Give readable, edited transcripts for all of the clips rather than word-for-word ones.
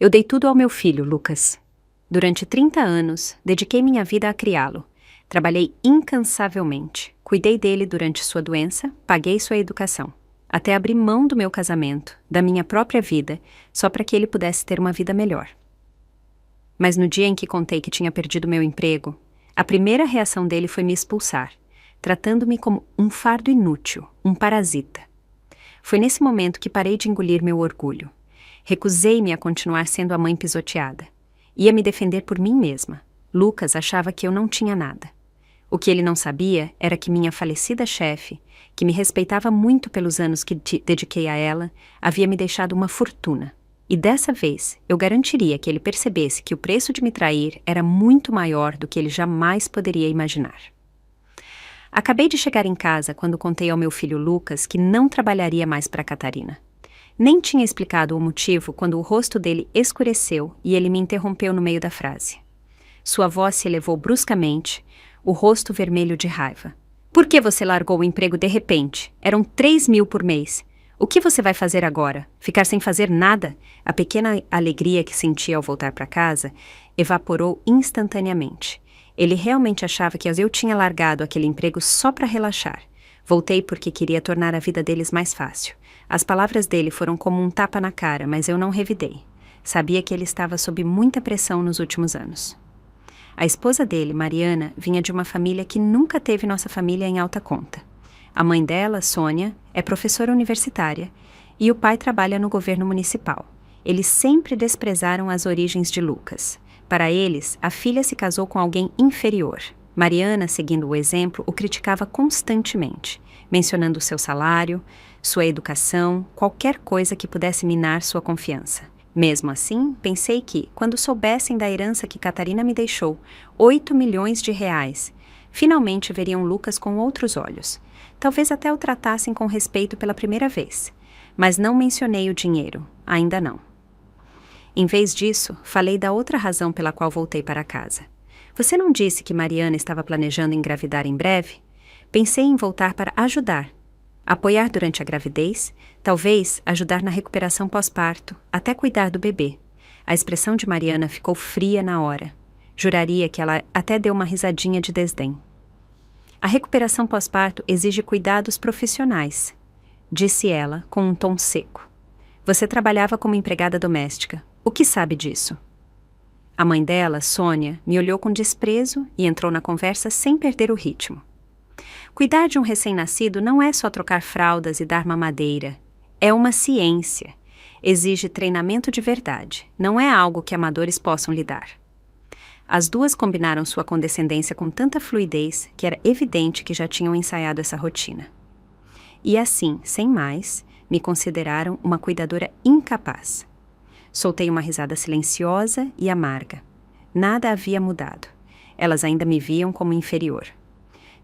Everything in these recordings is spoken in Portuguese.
Eu dei tudo ao meu filho, Lucas. Durante 30 anos, dediquei minha vida a criá-lo. Trabalhei incansavelmente. Cuidei dele durante sua doença, paguei sua educação. Até abri mão do meu casamento, da minha própria vida, só para que ele pudesse ter uma vida melhor. Mas no dia em que contei que tinha perdido meu emprego, a primeira reação dele foi me expulsar, tratando-me como um fardo inútil, um parasita. Foi nesse momento que parei de engolir meu orgulho. Recusei-me a continuar sendo a mãe pisoteada. Ia me defender por mim mesma. Lucas achava que eu não tinha nada. O que ele não sabia era que minha falecida chefe, que me respeitava muito pelos anos que dediquei a ela, havia me deixado uma fortuna. E dessa vez, eu garantiria que ele percebesse que o preço de me trair era muito maior do que ele jamais poderia imaginar. Acabei de chegar em casa quando contei ao meu filho Lucas que não trabalharia mais para Catarina. Nem tinha explicado o motivo quando o rosto dele escureceu e ele me interrompeu no meio da frase. Sua voz se elevou bruscamente, o rosto vermelho de raiva. Por que você largou o emprego de repente? Eram 3.000 por mês. O que você vai fazer agora? Ficar sem fazer nada? A pequena alegria que senti ao voltar para casa evaporou instantaneamente. Ele realmente achava que eu tinha largado aquele emprego só para relaxar. Voltei porque queria tornar a vida deles mais fácil. As palavras dele foram como um tapa na cara, mas eu não revidei. Sabia que ele estava sob muita pressão nos últimos anos. A esposa dele, Mariana, vinha de uma família que nunca teve nossa família em alta conta. A mãe dela, Sônia, é professora universitária e o pai trabalha no governo municipal. Eles sempre desprezaram as origens de Lucas. Para eles, a filha se casou com alguém inferior. Mariana, seguindo o exemplo, o criticava constantemente, mencionando seu salário, sua educação, qualquer coisa que pudesse minar sua confiança. Mesmo assim, pensei que, quando soubessem da herança que Catarina me deixou, 8 milhões de reais, finalmente veriam Lucas com outros olhos. Talvez até o tratassem com respeito pela primeira vez. Mas não mencionei o dinheiro, ainda não. Em vez disso, falei da outra razão pela qual voltei para casa. Você não disse que Mariana estava planejando engravidar em breve? Pensei em voltar para ajudar. Apoiar durante a gravidez, talvez ajudar na recuperação pós-parto, até cuidar do bebê. A expressão de Mariana ficou fria na hora. Juraria que ela até deu uma risadinha de desdém. A recuperação pós-parto exige cuidados profissionais, disse ela com um tom seco. Você trabalhava como empregada doméstica. O que sabe disso? A mãe dela, Sônia, me olhou com desprezo e entrou na conversa sem perder o ritmo. Cuidar de um recém-nascido não é só trocar fraldas e dar mamadeira. É uma ciência. Exige treinamento de verdade. Não é algo que amadores possam lhe dar. As duas combinaram sua condescendência com tanta fluidez que era evidente que já tinham ensaiado essa rotina. E assim, sem mais, me consideraram uma cuidadora incapaz. Soltei uma risada silenciosa e amarga. Nada havia mudado. Elas ainda me viam como inferior.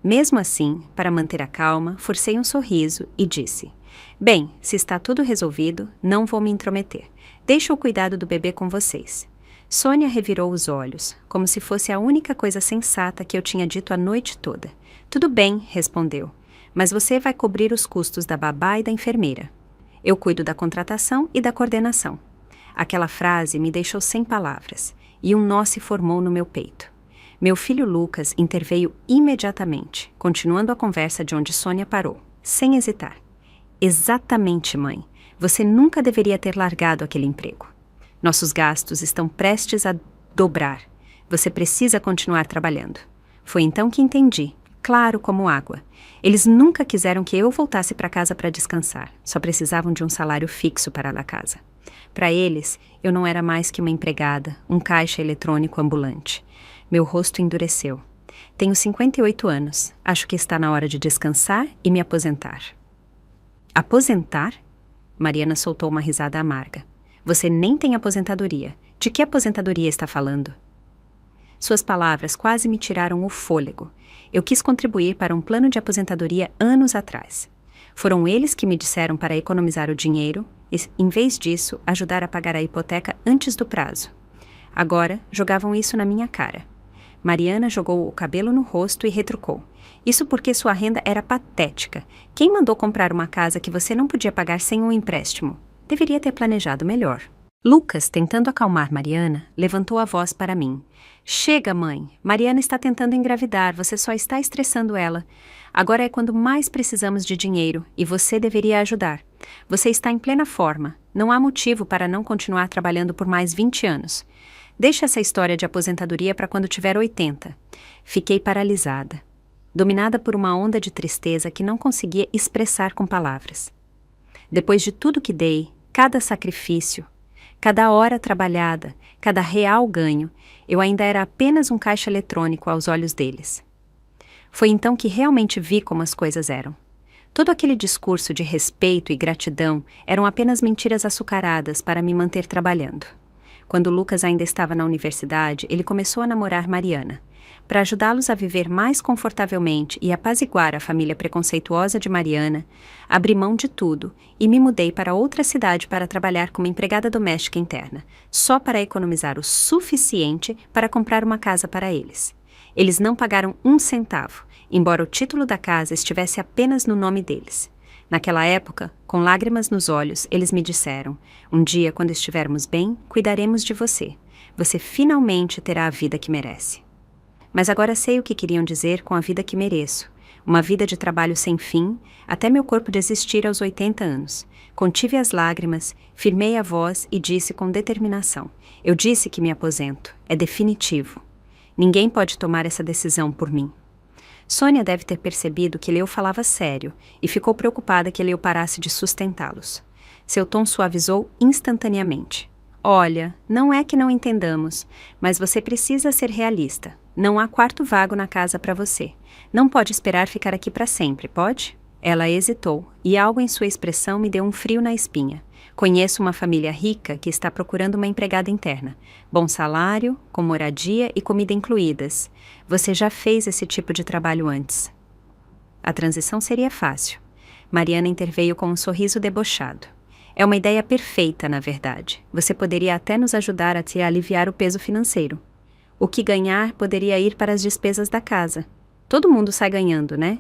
Mesmo assim, para manter a calma, forcei um sorriso e disse: Bem, se está tudo resolvido, não vou me intrometer. Deixo o cuidado do bebê com vocês. Sônia revirou os olhos, como se fosse a única coisa sensata que eu tinha dito a noite toda. Tudo bem, respondeu, mas você vai cobrir os custos da babá e da enfermeira. Eu cuido da contratação e da coordenação. Aquela frase me deixou sem palavras, e um nó se formou no meu peito. Meu filho Lucas interveio imediatamente, continuando a conversa de onde Sônia parou, sem hesitar. Exatamente, mãe. Você nunca deveria ter largado aquele emprego. Nossos gastos estão prestes a dobrar. Você precisa continuar trabalhando. Foi então que entendi, claro como água. Eles nunca quiseram que eu voltasse para casa para descansar. Só precisavam de um salário fixo para a casa. Para eles, eu não era mais que uma empregada, um caixa eletrônico ambulante. Meu rosto endureceu. Tenho 58 anos. Acho que está na hora de descansar e me aposentar. Aposentar? Mariana soltou uma risada amarga. Você nem tem aposentadoria. De que aposentadoria está falando? Suas palavras quase me tiraram o fôlego. Eu quis contribuir para um plano de aposentadoria anos atrás. Foram eles que me disseram para economizar o dinheiro e, em vez disso, ajudar a pagar a hipoteca antes do prazo. Agora, jogavam isso na minha cara. Mariana jogou o cabelo no rosto e retrucou. Isso porque sua renda era patética. Quem mandou comprar uma casa que você não podia pagar sem um empréstimo? Deveria ter planejado melhor. Lucas, tentando acalmar Mariana, levantou a voz para mim. Chega, mãe. Mariana está tentando engravidar, você só está estressando ela. Agora é quando mais precisamos de dinheiro, e você deveria ajudar. Você está em plena forma. Não há motivo para não continuar trabalhando por mais 20 anos. Deixe essa história de aposentadoria para quando tiver 80. Fiquei paralisada, dominada por uma onda de tristeza que não conseguia expressar com palavras. Depois de tudo que dei, cada sacrifício, cada hora trabalhada, cada real ganho, eu ainda era apenas um caixa eletrônico aos olhos deles. Foi então que realmente vi como as coisas eram. Todo aquele discurso de respeito e gratidão eram apenas mentiras açucaradas para me manter trabalhando. Quando Lucas ainda estava na universidade, ele começou a namorar Mariana. Para ajudá-los a viver mais confortavelmente e apaziguar a família preconceituosa de Mariana, abri mão de tudo e me mudei para outra cidade para trabalhar como empregada doméstica interna, só para economizar o suficiente para comprar uma casa para eles. Eles não pagaram 1 centavo, embora o título da casa estivesse apenas no nome deles. Naquela época, com lágrimas nos olhos, eles me disseram: um dia, quando estivermos bem, cuidaremos de você. Você finalmente terá a vida que merece. Mas agora sei o que queriam dizer com a vida que mereço. Uma vida de trabalho sem fim, até meu corpo desistir aos 80 anos. Contive as lágrimas, firmei a voz e disse com determinação: eu disse que me aposento. É definitivo. Ninguém pode tomar essa decisão por mim. Sônia deve ter percebido que Leo falava sério e ficou preocupada que Leo parasse de sustentá-los. Seu tom suavizou instantaneamente. Olha, não é que não entendamos, mas você precisa ser realista. Não há quarto vago na casa para você. Não pode esperar ficar aqui para sempre, pode? Ela hesitou, e algo em sua expressão me deu um frio na espinha. Conheço uma família rica que está procurando uma empregada interna. Bom salário, com moradia e comida incluídas. Você já fez esse tipo de trabalho antes. A transição seria fácil. Mariana interveio com um sorriso debochado. É uma ideia perfeita, na verdade. Você poderia até nos ajudar a te aliviar o peso financeiro. O que ganhar poderia ir para as despesas da casa. Todo mundo sai ganhando, né?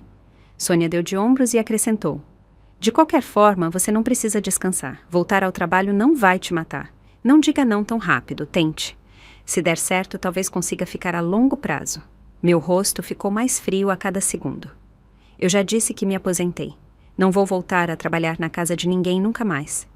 Sônia deu de ombros e acrescentou: de qualquer forma, você não precisa descansar. Voltar ao trabalho não vai te matar. Não diga não tão rápido, tente. Se der certo, talvez consiga ficar a longo prazo. Meu rosto ficou mais frio a cada segundo. Eu já disse que me aposentei. Não vou voltar a trabalhar na casa de ninguém nunca mais.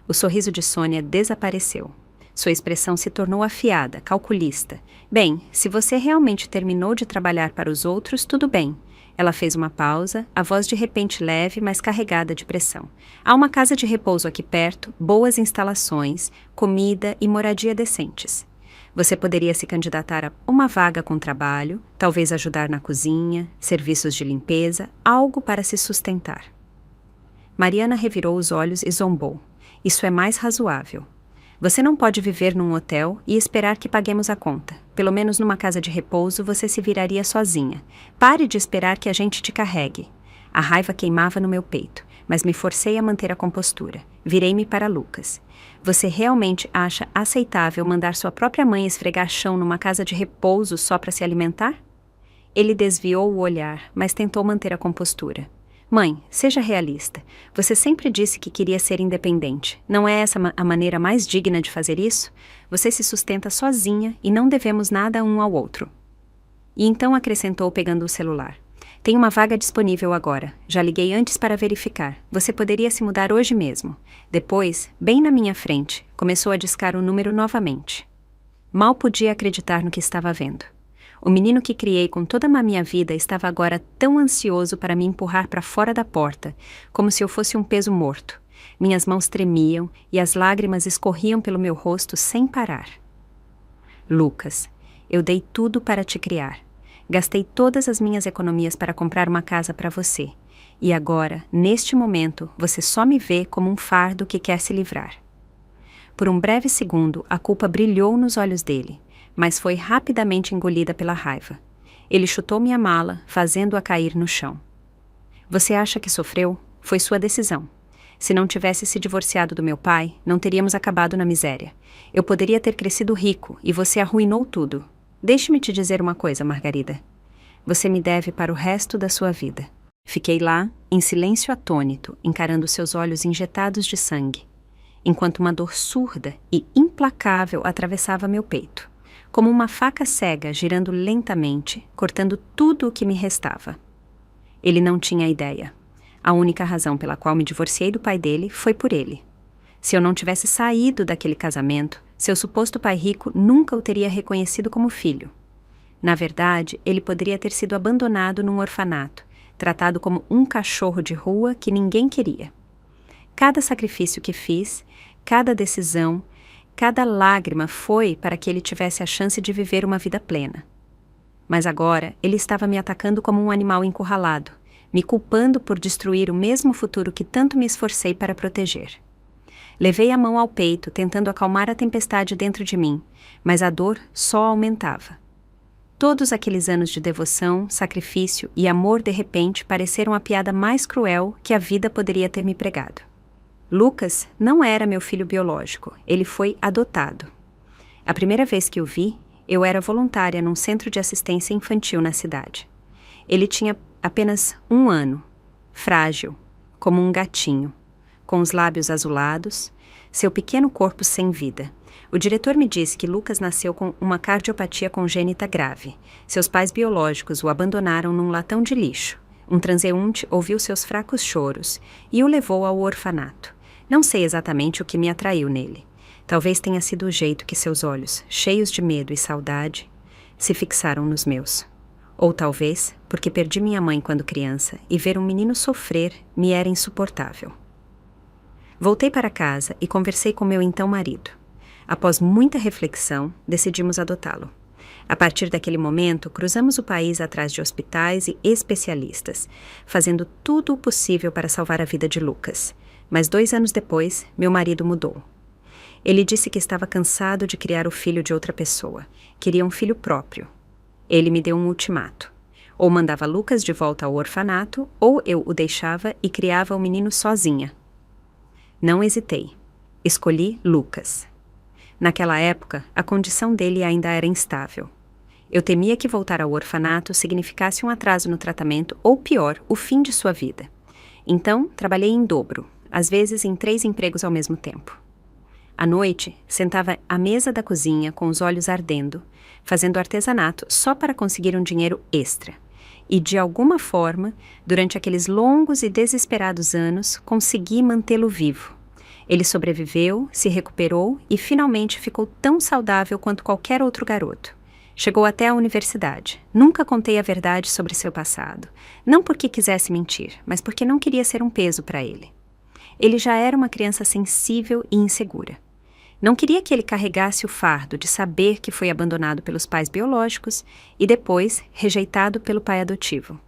O sorriso de Sônia desapareceu. Sua expressão se tornou afiada, calculista. Bem, se você realmente terminou de trabalhar para os outros, tudo bem. Ela fez uma pausa, a voz de repente leve, mas carregada de pressão. Há uma casa de repouso aqui perto, boas instalações, comida e moradia decentes. Você poderia se candidatar a uma vaga com trabalho, talvez ajudar na cozinha, serviços de limpeza, algo para se sustentar. Mariana revirou os olhos e zombou. Isso é mais razoável. Você não pode viver num hotel e esperar que paguemos a conta. Pelo menos numa casa de repouso você se viraria sozinha. Pare de esperar que a gente te carregue. A raiva queimava no meu peito, mas me forcei a manter a compostura. Virei-me para Lucas. Você realmente acha aceitável mandar sua própria mãe esfregar chão numa casa de repouso só para se alimentar? Ele desviou o olhar, mas tentou manter a compostura. Mãe, seja realista. Você sempre disse que queria ser independente. Não é essa a maneira mais digna de fazer isso? Você se sustenta sozinha e não devemos nada um ao outro. E então acrescentou pegando o celular. Tem uma vaga disponível agora. Já liguei antes para verificar. Você poderia se mudar hoje mesmo. Depois, bem na minha frente, começou a discar o número novamente. Mal podia acreditar no que estava vendo. O menino que criei com toda a minha vida estava agora tão ansioso para me empurrar para fora da porta, como se eu fosse um peso morto. Minhas mãos tremiam e as lágrimas escorriam pelo meu rosto sem parar. Lucas, eu dei tudo para te criar. Gastei todas as minhas economias para comprar uma casa para você. E agora, neste momento, você só me vê como um fardo que quer se livrar. Por um breve segundo, a culpa brilhou nos olhos dele, mas foi rapidamente engolida pela raiva. Ele chutou minha mala, fazendo-a cair no chão. Você acha que sofreu? Foi sua decisão. Se não tivesse se divorciado do meu pai, não teríamos acabado na miséria. Eu poderia ter crescido rico e você arruinou tudo. Deixe-me te dizer uma coisa, Margarida. Você me deve para o resto da sua vida. Fiquei lá, em silêncio atônito, encarando seus olhos injetados de sangue. enquanto uma dor surda e implacável atravessava meu peito, como uma faca cega girando lentamente, cortando tudo o que me restava. Ele não tinha ideia. A única razão pela qual me divorciei do pai dele foi por ele. Se eu não tivesse saído daquele casamento, seu suposto pai rico nunca o teria reconhecido como filho. Na verdade, ele poderia ter sido abandonado num orfanato, tratado como um cachorro de rua que ninguém queria. Cada sacrifício que fiz, cada decisão, cada lágrima foi para que ele tivesse a chance de viver uma vida plena. Mas agora ele estava me atacando como um animal encurralado, me culpando por destruir o mesmo futuro que tanto me esforcei para proteger. Levei a mão ao peito, tentando acalmar a tempestade dentro de mim, mas a dor só aumentava. Todos aqueles anos de devoção, sacrifício e amor de repente pareceram a piada mais cruel que a vida poderia ter me pregado. Lucas não era meu filho biológico, ele foi adotado. A primeira vez que o vi, eu era voluntária num centro de assistência infantil na cidade. Ele tinha apenas 1 ano, frágil, como um gatinho, com os lábios azulados, seu pequeno corpo sem vida. O diretor me disse que Lucas nasceu com uma cardiopatia congênita grave. Seus pais biológicos o abandonaram num latão de lixo. Um transeunte ouviu seus fracos choros e o levou ao orfanato. Não sei exatamente o que me atraiu nele. Talvez tenha sido o jeito que seus olhos, cheios de medo e saudade, se fixaram nos meus. Ou talvez porque perdi minha mãe quando criança e ver um menino sofrer me era insuportável. Voltei para casa e conversei com meu então marido. Após muita reflexão, decidimos adotá-lo. A partir daquele momento, cruzamos o país atrás de hospitais e especialistas, fazendo tudo o possível para salvar a vida de Lucas. Mas 2 anos depois, meu marido mudou. Ele disse que estava cansado de criar o filho de outra pessoa. Queria um filho próprio. Ele me deu um ultimato. Ou mandava Lucas de volta ao orfanato, ou eu o deixava e criava o menino sozinha. Não hesitei. Escolhi Lucas. Naquela época, a condição dele ainda era instável. Eu temia que voltar ao orfanato significasse um atraso no tratamento ou, pior, o fim de sua vida. Então, trabalhei em dobro, às vezes em 3 empregos ao mesmo tempo. À noite, sentava à mesa da cozinha com os olhos ardendo, fazendo artesanato só para conseguir um dinheiro extra. E, de alguma forma, durante aqueles longos e desesperados anos, consegui mantê-lo vivo. Ele sobreviveu, se recuperou e finalmente ficou tão saudável quanto qualquer outro garoto. Chegou até a universidade. Nunca contei a verdade sobre seu passado. Não porque quisesse mentir, mas porque não queria ser um peso para ele. Ele já era uma criança sensível e insegura. Não queria que ele carregasse o fardo de saber que foi abandonado pelos pais biológicos e depois rejeitado pelo pai adotivo.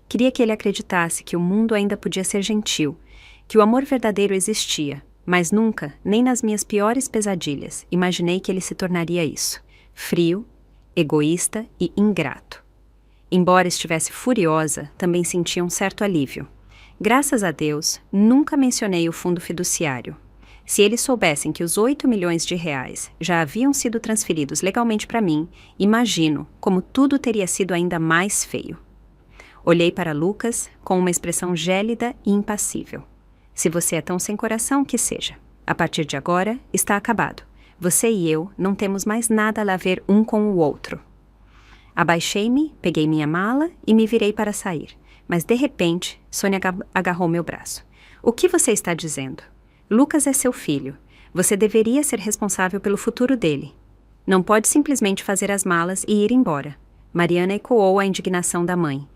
Queria que ele acreditasse que o mundo ainda podia ser gentil, que o amor verdadeiro existia, mas nunca, nem nas minhas piores pesadilhas, imaginei que ele se tornaria isso: frio, egoísta e ingrato. Embora estivesse furiosa, também sentia um certo alívio. Graças a Deus, nunca mencionei o fundo fiduciário. Se eles soubessem que os 8 milhões de reais já haviam sido transferidos legalmente para mim, imagino como tudo teria sido ainda mais feio. Olhei para Lucas com uma expressão gélida e impassível. Se você é tão sem coração, que seja. A partir de agora, está acabado. Você e eu não temos mais nada a ver um com o outro. Abaixei-me, peguei minha mala e me virei para sair. Mas, de repente, Sônia agarrou meu braço. O que você está dizendo? Lucas é seu filho. Você deveria ser responsável pelo futuro dele. Não pode simplesmente fazer as malas e ir embora. Mariana ecoou a indignação da mãe.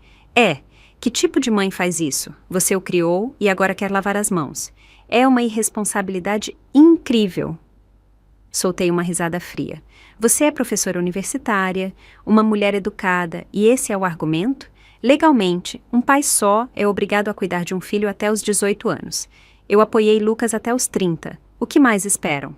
Que tipo de mãe faz isso? Você o criou e agora quer lavar as mãos. É uma irresponsabilidade incrível. Soltei uma risada fria. Você é professora universitária, uma mulher educada, e esse é o argumento? Legalmente, um pai só é obrigado a cuidar de um filho até os 18 anos. Eu apoiei Lucas até os 30. O que mais esperam?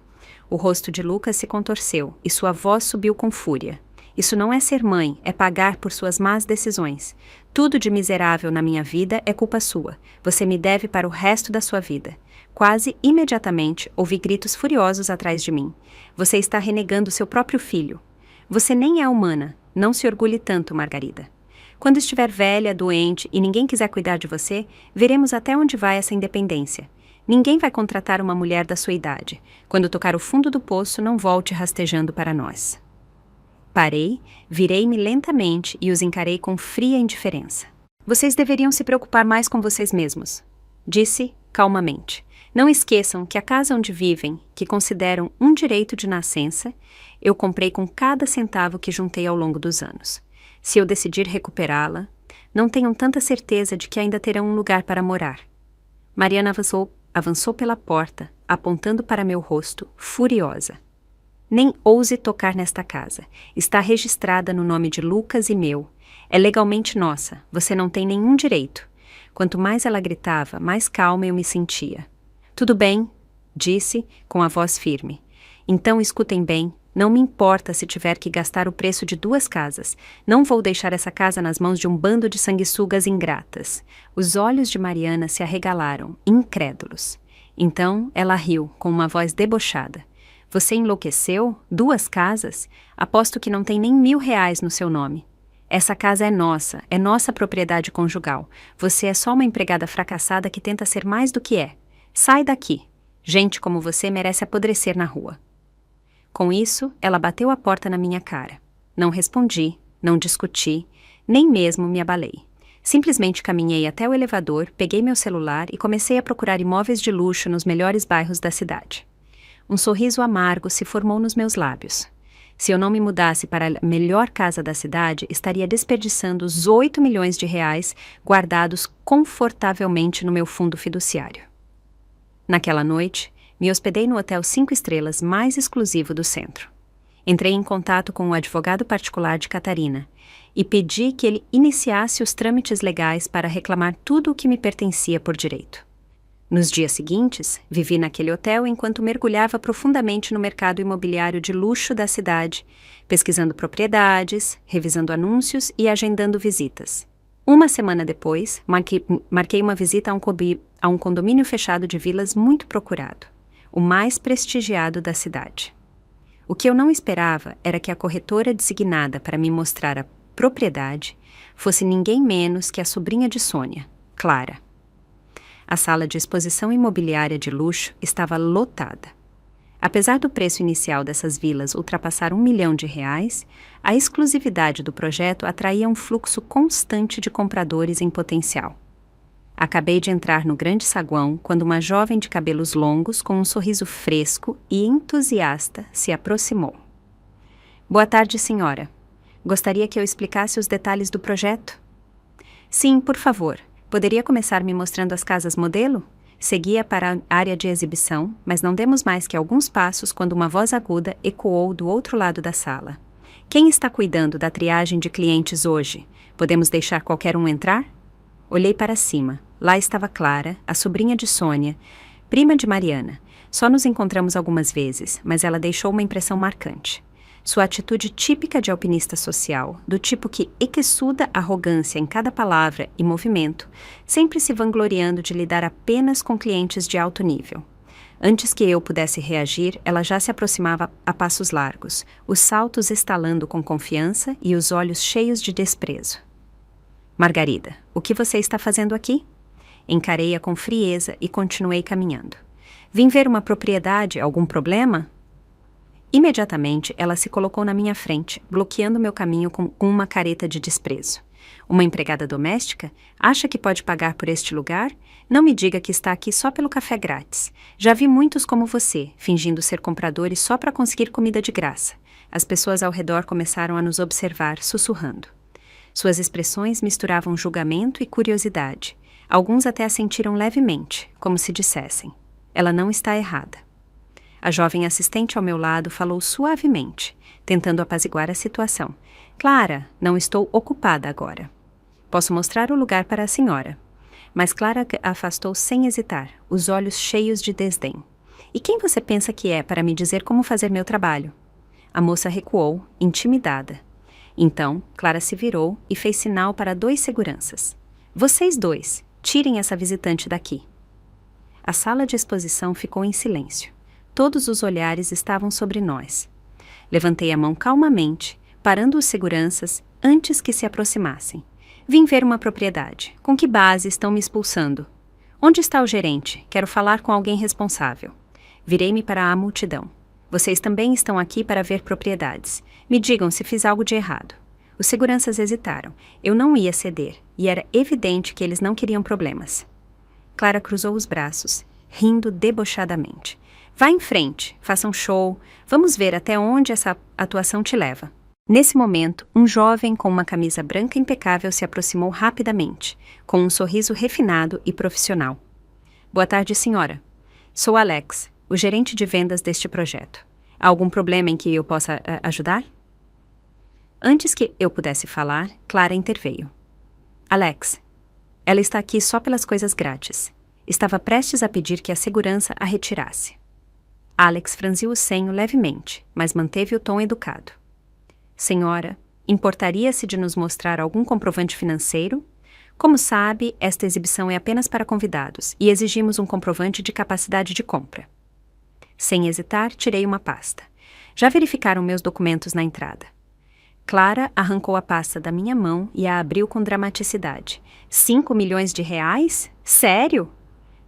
O rosto de Lucas se contorceu e sua voz subiu com fúria. Isso não é ser mãe, é pagar por suas más decisões. Tudo de miserável na minha vida é culpa sua. Você me deve para o resto da sua vida. Quase imediatamente ouvi gritos furiosos atrás de mim. Você está renegando seu próprio filho. Você nem é humana. Não se orgulhe tanto, Margarida. Quando estiver velha, doente e ninguém quiser cuidar de você, veremos até onde vai essa independência. Ninguém vai contratar uma mulher da sua idade. Quando tocar o fundo do poço, não volte rastejando para nós. Parei, virei-me lentamente e os encarei com fria indiferença. Vocês deveriam se preocupar mais com vocês mesmos, disse calmamente. Não esqueçam que a casa onde vivem, que consideram um direito de nascença, eu comprei com cada centavo que juntei ao longo dos anos. Se eu decidir recuperá-la, não tenham tanta certeza de que ainda terão um lugar para morar. Mariana avançou pela porta, apontando para meu rosto, furiosa. Nem ouse tocar nesta casa. Está registrada no nome de Lucas e meu. É legalmente nossa. Você não tem nenhum direito. Quanto mais ela gritava, mais calma eu me sentia. Tudo bem, disse, com a voz firme. Então escutem bem. Não me importa se tiver que gastar o preço de 2 casas. Não vou deixar essa casa nas mãos de um bando de sanguessugas ingratas. Os olhos de Mariana se arregalaram, incrédulos. Então ela riu, com uma voz debochada. Você enlouqueceu? 2 casas? Aposto que não tem nem R$1.000 no seu nome. Essa casa é nossa propriedade conjugal. Você é só uma empregada fracassada que tenta ser mais do que é. Sai daqui. Gente como você merece apodrecer na rua. Com isso, ela bateu a porta na minha cara. Não respondi, não discuti, nem mesmo me abalei. Simplesmente caminhei até o elevador, peguei meu celular e comecei a procurar imóveis de luxo nos melhores bairros da cidade. Um sorriso amargo se formou nos meus lábios. Se eu não me mudasse para a melhor casa da cidade, estaria desperdiçando os R$8 milhões guardados confortavelmente no meu fundo fiduciário. Naquela noite, me hospedei no hotel 5 estrelas mais exclusivo do centro. Entrei em contato com o advogado particular de Catarina e pedi que ele iniciasse os trâmites legais para reclamar tudo o que me pertencia por direito. Nos dias seguintes, vivi naquele hotel enquanto mergulhava profundamente no mercado imobiliário de luxo da cidade, pesquisando propriedades, revisando anúncios e agendando visitas. Uma semana depois, marquei uma visita a um condomínio fechado de vilas muito procurado, o mais prestigiado da cidade. O que eu não esperava era que a corretora designada para me mostrar a propriedade fosse ninguém menos que a sobrinha de Sônia, Clara. A sala de exposição imobiliária de luxo estava lotada. Apesar do preço inicial dessas vilas ultrapassar R$1 milhão, a exclusividade do projeto atraía um fluxo constante de compradores em potencial. Acabei de entrar no grande saguão quando uma jovem de cabelos longos, com um sorriso fresco e entusiasta, se aproximou. Boa tarde, senhora. Gostaria que eu explicasse os detalhes do projeto? Sim, por favor. Poderia começar me mostrando as casas modelo? Seguia para a área de exibição, mas não demos mais que alguns passos quando uma voz aguda ecoou do outro lado da sala. Quem está cuidando da triagem de clientes hoje? Podemos deixar qualquer um entrar? Olhei para cima. Lá estava Clara, a sobrinha de Sônia, prima de Mariana. Só nos encontramos algumas vezes, mas ela deixou uma impressão marcante. Sua atitude típica de alpinista social, do tipo que exuda arrogância em cada palavra e movimento, sempre se vangloriando de lidar apenas com clientes de alto nível. Antes que eu pudesse reagir, ela já se aproximava a passos largos, os saltos estalando com confiança e os olhos cheios de desprezo. Margarida, o que você está fazendo aqui? Encarei-a com frieza e continuei caminhando. Vim ver uma propriedade, algum problema? Imediatamente, ela se colocou na minha frente, bloqueando meu caminho com uma careta de desprezo. Uma empregada doméstica? Acha que pode pagar por este lugar? Não me diga que está aqui só pelo café grátis. Já vi muitos como você, fingindo ser compradores só para conseguir comida de graça. As pessoas ao redor começaram a nos observar, sussurrando. Suas expressões misturavam julgamento e curiosidade. Alguns até assentiram levemente, como se dissessem: ela não está errada. A jovem assistente ao meu lado falou suavemente, tentando apaziguar a situação. Clara, não estou ocupada agora. Posso mostrar o lugar para a senhora. Mas Clara afastou sem hesitar, os olhos cheios de desdém. E quem você pensa que é para me dizer como fazer meu trabalho? A moça recuou, intimidada. Então, Clara se virou e fez sinal para 2 seguranças. Vocês 2, tirem essa visitante daqui. A sala de exposição ficou em silêncio. Todos os olhares estavam sobre nós. Levantei a mão calmamente, parando os seguranças antes que se aproximassem. Vim ver uma propriedade. Com que base estão me expulsando? Onde está o gerente? Quero falar com alguém responsável. Virei-me para a multidão. Vocês também estão aqui para ver propriedades. Me digam se fiz algo de errado. Os seguranças hesitaram. Eu não ia ceder, e era evidente que eles não queriam problemas. Clara cruzou os braços, rindo debochadamente. Vá em frente, faça um show. Vamos ver até onde essa atuação te leva. Nesse momento, um jovem com uma camisa branca impecável se aproximou rapidamente, com um sorriso refinado e profissional. Boa tarde, senhora. Sou Alex, o gerente de vendas deste projeto. Há algum problema em que eu possa ajudar? Antes que eu pudesse falar, Clara interveio. Alex, ela está aqui só pelas coisas grátis. Estava prestes a pedir que a segurança a retirasse. Alex franziu o senho levemente, mas manteve o tom educado. Senhora, importaria-se de nos mostrar algum comprovante financeiro? Como sabe, esta exibição é apenas para convidados e exigimos um comprovante de capacidade de compra. Sem hesitar, tirei uma pasta. Já verificaram meus documentos na entrada. Clara arrancou a pasta da minha mão e a abriu com dramaticidade. 5 milhões de reais? Sério?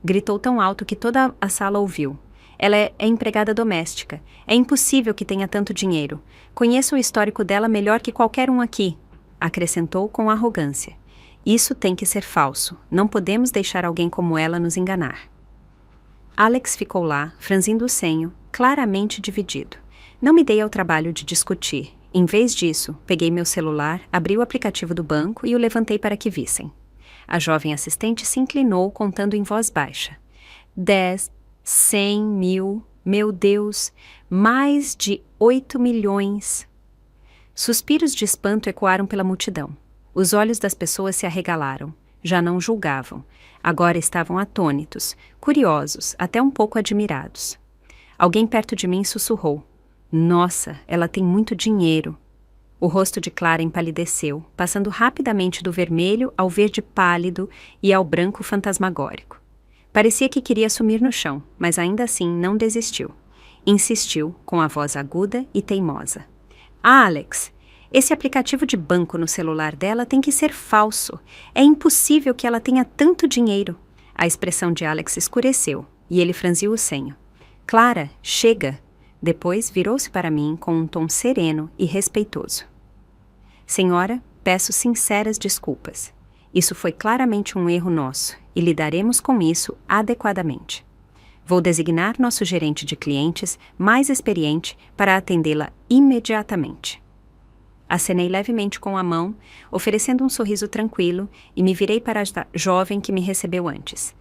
Gritou tão alto que toda a sala ouviu. Ela é empregada doméstica. É impossível que tenha tanto dinheiro. Conheço o histórico dela melhor que qualquer um aqui, acrescentou com arrogância. Isso tem que ser falso. Não podemos deixar alguém como ela nos enganar. Alex ficou lá, franzindo o senho, claramente dividido. Não me dei ao trabalho de discutir. Em vez disso, peguei meu celular, abri o aplicativo do banco e o levantei para que vissem. A jovem assistente se inclinou, contando em voz baixa. 10, 100 mil, meu Deus, mais de 8 milhões. Suspiros de espanto ecoaram pela multidão. Os olhos das pessoas se arregalaram. Já não julgavam. Agora estavam atônitos, curiosos, até um pouco admirados. Alguém perto de mim sussurrou. Nossa, ela tem muito dinheiro. O rosto de Clara empalideceu, passando rapidamente do vermelho ao verde pálido e ao branco fantasmagórico. Parecia que queria sumir no chão, mas ainda assim não desistiu. Insistiu, com a voz aguda e teimosa. Alex, esse aplicativo de banco no celular dela tem que ser falso. É impossível que ela tenha tanto dinheiro. A expressão de Alex escureceu, e ele franziu o senho. Clara, chega! Depois virou-se para mim com um tom sereno e respeitoso. Senhora, peço sinceras desculpas. Isso foi claramente um erro nosso, e lidaremos com isso adequadamente. Vou designar nosso gerente de clientes mais experiente para atendê-la imediatamente. Acenei levemente com a mão, oferecendo um sorriso tranquilo, e me virei para a jovem que me recebeu antes.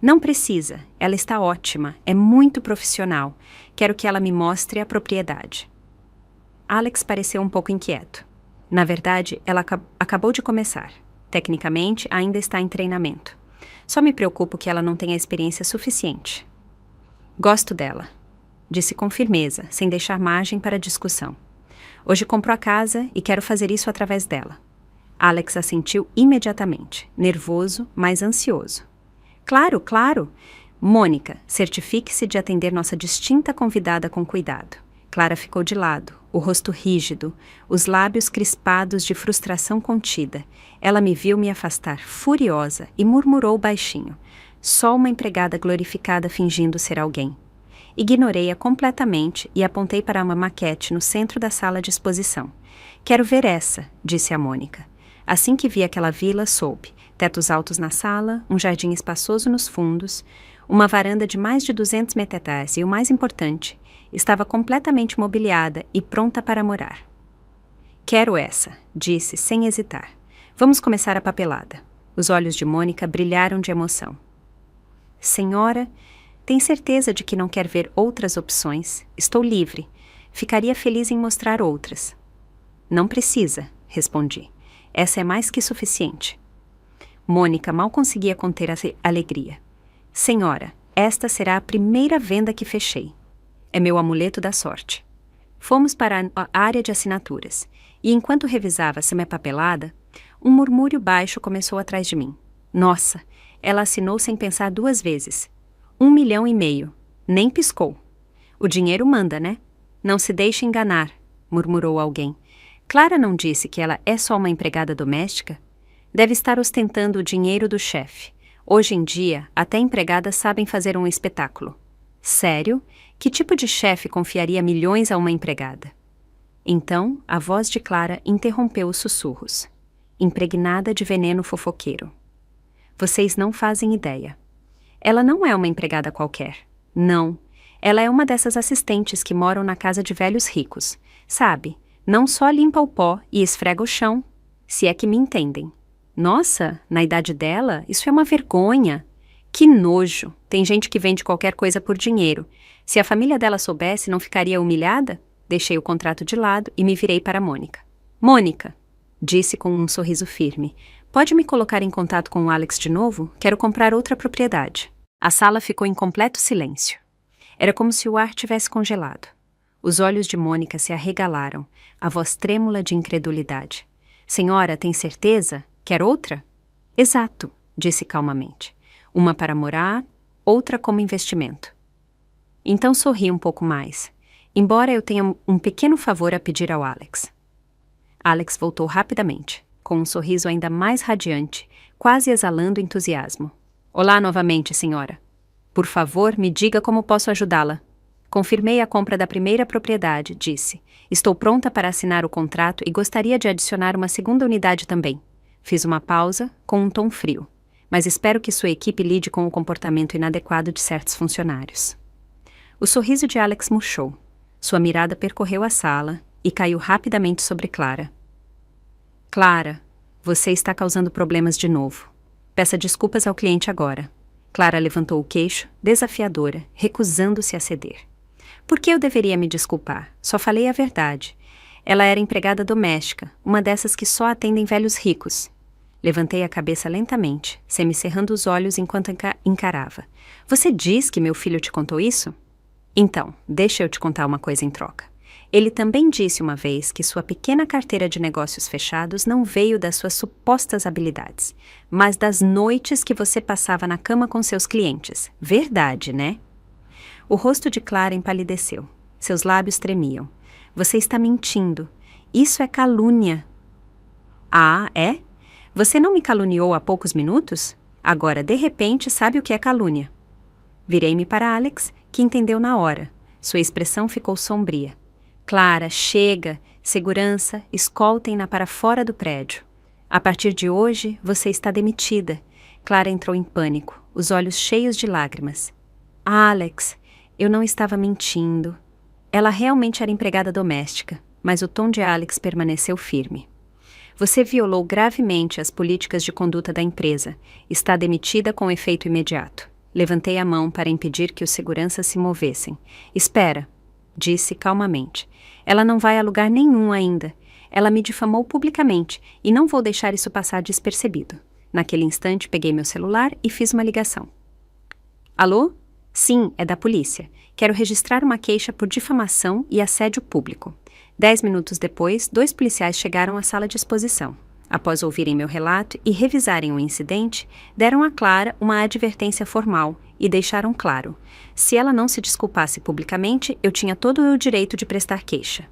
Não precisa, ela está ótima, é muito profissional. Quero que ela me mostre a propriedade. Alex pareceu um pouco inquieto. Na verdade, ela acabou de começar. Tecnicamente, ainda está em treinamento. Só me preocupo que ela não tenha experiência suficiente. Gosto dela, disse com firmeza, sem deixar margem para discussão. Hoje compro a casa e quero fazer isso através dela. Alex assentiu imediatamente, nervoso, mas ansioso. Claro, claro. Mônica, certifique-se de atender nossa distinta convidada com cuidado. Clara ficou de lado, o rosto rígido, os lábios crispados de frustração contida. Ela me viu me afastar furiosa e murmurou baixinho. Só uma empregada glorificada fingindo ser alguém. Ignorei-a completamente e apontei para uma maquete no centro da sala de exposição. Quero ver essa, disse a Mônica. Assim que vi aquela vila, soube. Tetos altos na sala, um jardim espaçoso nos fundos, uma varanda de mais de 200 metetás e, o mais importante, estava completamente mobiliada e pronta para morar. Quero essa, disse sem hesitar. Vamos começar a papelada. Os olhos de Mônica brilharam de emoção. Senhora, tem certeza de que não quer ver outras opções? Estou livre. Ficaria feliz em mostrar outras. Não precisa, respondi. Essa é mais que suficiente. Mônica mal conseguia conter a alegria. Senhora, esta será a primeira venda que fechei. É meu amuleto da sorte. Fomos para a área de assinaturas, e enquanto revisava a minha papelada, um murmúrio baixo começou atrás de mim. Nossa, ela assinou sem pensar 2 vezes. 1,5 milhão. Nem piscou. O dinheiro manda, né? Não se deixe enganar, murmurou alguém. Clara não disse que ela é só uma empregada doméstica? Deve estar ostentando o dinheiro do chefe. Hoje em dia, até empregadas sabem fazer um espetáculo. Sério? Que tipo de chefe confiaria milhões a uma empregada? Então, a voz de Clara interrompeu os sussurros, impregnada de veneno fofoqueiro. Vocês não fazem ideia. Ela não é uma empregada qualquer. Não. Ela é uma dessas assistentes que moram na casa de velhos ricos. Sabe? Não só limpa o pó e esfrega o chão, se é que me entendem. Nossa, na idade dela, isso é uma vergonha. Que nojo. Tem gente que vende qualquer coisa por dinheiro. Se a família dela soubesse, não ficaria humilhada? Deixei o contrato de lado e me virei para Mônica. Mônica, disse com um sorriso firme, pode me colocar em contato com o Alex de novo? Quero comprar outra propriedade. A sala ficou em completo silêncio. Era como se o ar tivesse congelado. Os olhos de Mônica se arregalaram, a voz trêmula de incredulidade. Senhora, tem certeza? Quer outra? Exato, disse calmamente. Uma para morar, outra como investimento. Então sorri um pouco mais, embora eu tenha um pequeno favor a pedir ao Alex. Alex voltou rapidamente, com um sorriso ainda mais radiante, quase exalando entusiasmo. Olá novamente, senhora. Por favor, me diga como posso ajudá-la. Confirmei a compra da primeira propriedade, disse. Estou pronta para assinar o contrato e gostaria de adicionar uma segunda unidade também. Fiz uma pausa, com um tom frio. Mas espero que sua equipe lide com o comportamento inadequado de certos funcionários. O sorriso de Alex murchou. Sua mirada percorreu a sala e caiu rapidamente sobre Clara. Clara, você está causando problemas de novo. Peça desculpas ao cliente agora. Clara levantou o queixo, desafiadora, recusando-se a ceder. Por que eu deveria me desculpar? Só falei a verdade. Ela era empregada doméstica, uma dessas que só atendem velhos ricos. Levantei a cabeça lentamente, semicerrando os olhos enquanto encarava. Você diz que meu filho te contou isso? Então, deixa eu te contar uma coisa em troca. Ele também disse uma vez que sua pequena carteira de negócios fechados não veio das suas supostas habilidades, mas das noites que você passava na cama com seus clientes. Verdade, né? O rosto de Clara empalideceu. Seus lábios tremiam. Você está mentindo. Isso é calúnia. Ah, é? Você não me caluniou há poucos minutos? Agora, de repente, sabe o que é calúnia. Virei-me para Alex, que entendeu na hora. Sua expressão ficou sombria. Clara, chega. Segurança, escoltem-na para fora do prédio. A partir de hoje, você está demitida. Clara entrou em pânico, os olhos cheios de lágrimas. Alex, eu não estava mentindo. Ela realmente era empregada doméstica, mas o tom de Alex permaneceu firme. Você violou gravemente as políticas de conduta da empresa. Está demitida com efeito imediato. Levantei a mão para impedir que os seguranças se movessem. Espera, disse calmamente. Ela não vai a lugar nenhum ainda. Ela me difamou publicamente e não vou deixar isso passar despercebido. Naquele instante, peguei meu celular e fiz uma ligação. Alô? Sim, é da polícia. Quero registrar uma queixa por difamação e assédio público. 10 minutos depois, 2 policiais chegaram à sala de exposição. Após ouvirem meu relato e revisarem o incidente, deram a Clara uma advertência formal e deixaram claro: se ela não se desculpasse publicamente, eu tinha todo o direito de prestar queixa.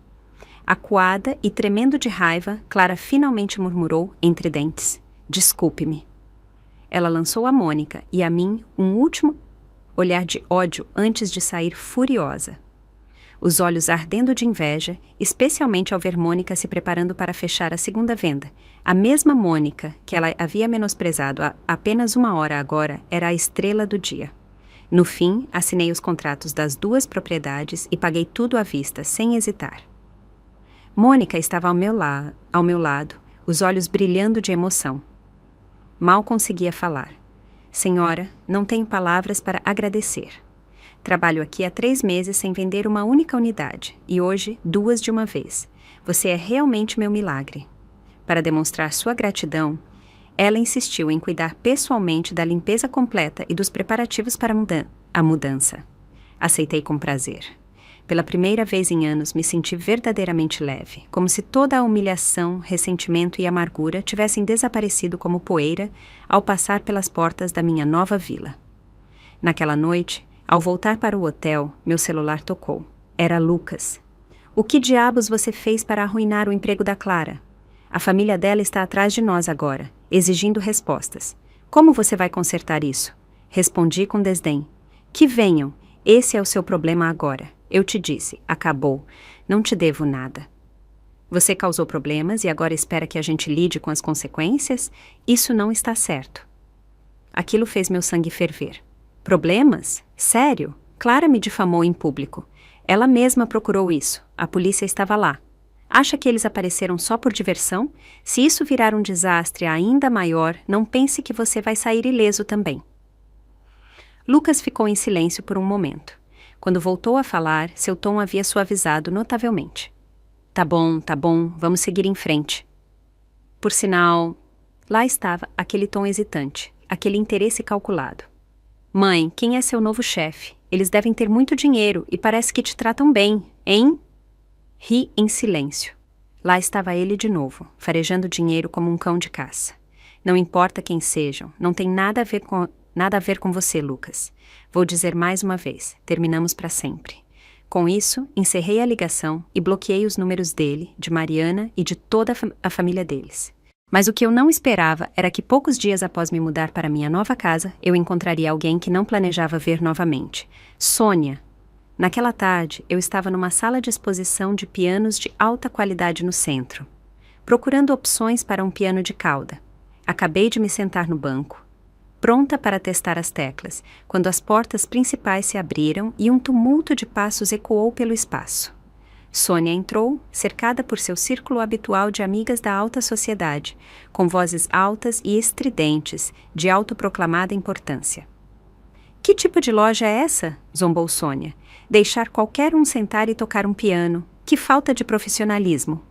Acuada e tremendo de raiva, Clara finalmente murmurou, entre dentes: desculpe-me. Ela lançou a Mônica e a mim um último olhar de ódio antes de sair furiosa. Os olhos ardendo de inveja, especialmente ao ver Mônica se preparando para fechar a segunda venda. A mesma Mônica que ela havia menosprezado há apenas 1 hora agora era a estrela do dia. No fim, assinei os contratos das 2 propriedades e paguei tudo à vista, sem hesitar. Mônica estava ao meu lado, os olhos brilhando de emoção. Mal conseguia falar. Senhora, não tenho palavras para agradecer. Trabalho aqui há 3 meses sem vender uma única unidade, e hoje 2 de uma vez. Você é realmente meu milagre. Para demonstrar sua gratidão, ela insistiu em cuidar pessoalmente da limpeza completa e dos preparativos para a mudança. Aceitei com prazer. Pela primeira vez em anos, me senti verdadeiramente leve, como se toda a humilhação, ressentimento e amargura tivessem desaparecido como poeira ao passar pelas portas da minha nova vila. Naquela noite, ao voltar para o hotel, meu celular tocou. Era Lucas. O que diabos você fez para arruinar o emprego da Clara? A família dela está atrás de nós agora, exigindo respostas. Como você vai consertar isso? Respondi com desdém. Que venham, esse é o seu problema agora. Eu te disse, acabou, não te devo nada. Você causou problemas e agora espera que a gente lide com as consequências? Isso não está certo. Aquilo fez meu sangue ferver. Problemas? Sério? Clara me difamou em público. Ela mesma procurou isso. A polícia estava lá. Acha que eles apareceram só por diversão? Se isso virar um desastre ainda maior, não pense que você vai sair ileso também. Lucas ficou em silêncio por um momento. Quando voltou a falar, seu tom havia suavizado notavelmente. Tá bom, vamos seguir em frente. Por sinal, lá estava aquele tom hesitante, aquele interesse calculado. Mãe, quem é seu novo chefe? Eles devem ter muito dinheiro e parece que te tratam bem, hein? Ri em silêncio. Lá estava ele de novo, farejando dinheiro como um cão de caça. Não importa quem sejam, não tem nada a ver com você, Lucas. Vou dizer mais uma vez, terminamos para sempre. Com isso, encerrei a ligação e bloqueei os números dele, de Mariana e de toda a família deles. Mas o que eu não esperava era que poucos dias após me mudar para minha nova casa, eu encontraria alguém que não planejava ver novamente. Sônia. Naquela tarde, eu estava numa sala de exposição de pianos de alta qualidade no centro, procurando opções para um piano de cauda. Acabei de me sentar no banco, pronta para testar as teclas, quando as portas principais se abriram e um tumulto de passos ecoou pelo espaço. Sônia entrou, cercada por seu círculo habitual de amigas da alta sociedade, com vozes altas e estridentes, de autoproclamada importância. Que tipo de loja é essa? Zombou Sônia. Deixar qualquer um sentar e tocar um piano. Que falta de profissionalismo.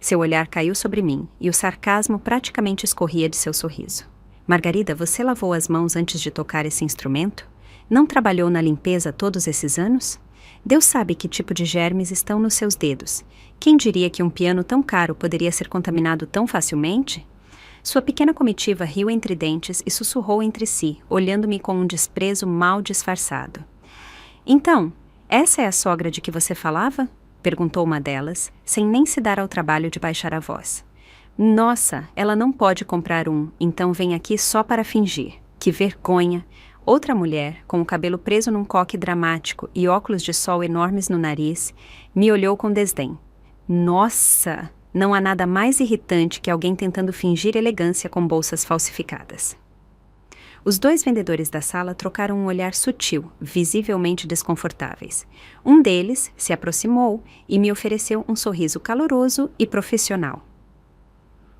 Seu olhar caiu sobre mim, e o sarcasmo praticamente escorria de seu sorriso. Margarida, você lavou as mãos antes de tocar esse instrumento? Não trabalhou na limpeza todos esses anos? Deus sabe que tipo de germes estão nos seus dedos. Quem diria que um piano tão caro poderia ser contaminado tão facilmente? Sua pequena comitiva riu entre dentes e sussurrou entre si, olhando-me com um desprezo mal disfarçado. Então, essa é a sogra de que você falava? Perguntou uma delas, sem nem se dar ao trabalho de baixar a voz. Nossa, ela não pode comprar um, então vem aqui só para fingir. Que vergonha! Outra mulher, com o cabelo preso num coque dramático e óculos de sol enormes no nariz, me olhou com desdém. Nossa! Não há nada mais irritante que alguém tentando fingir elegância com bolsas falsificadas. Os dois vendedores da sala trocaram um olhar sutil, visivelmente desconfortáveis. Um deles se aproximou e me ofereceu um sorriso caloroso e profissional.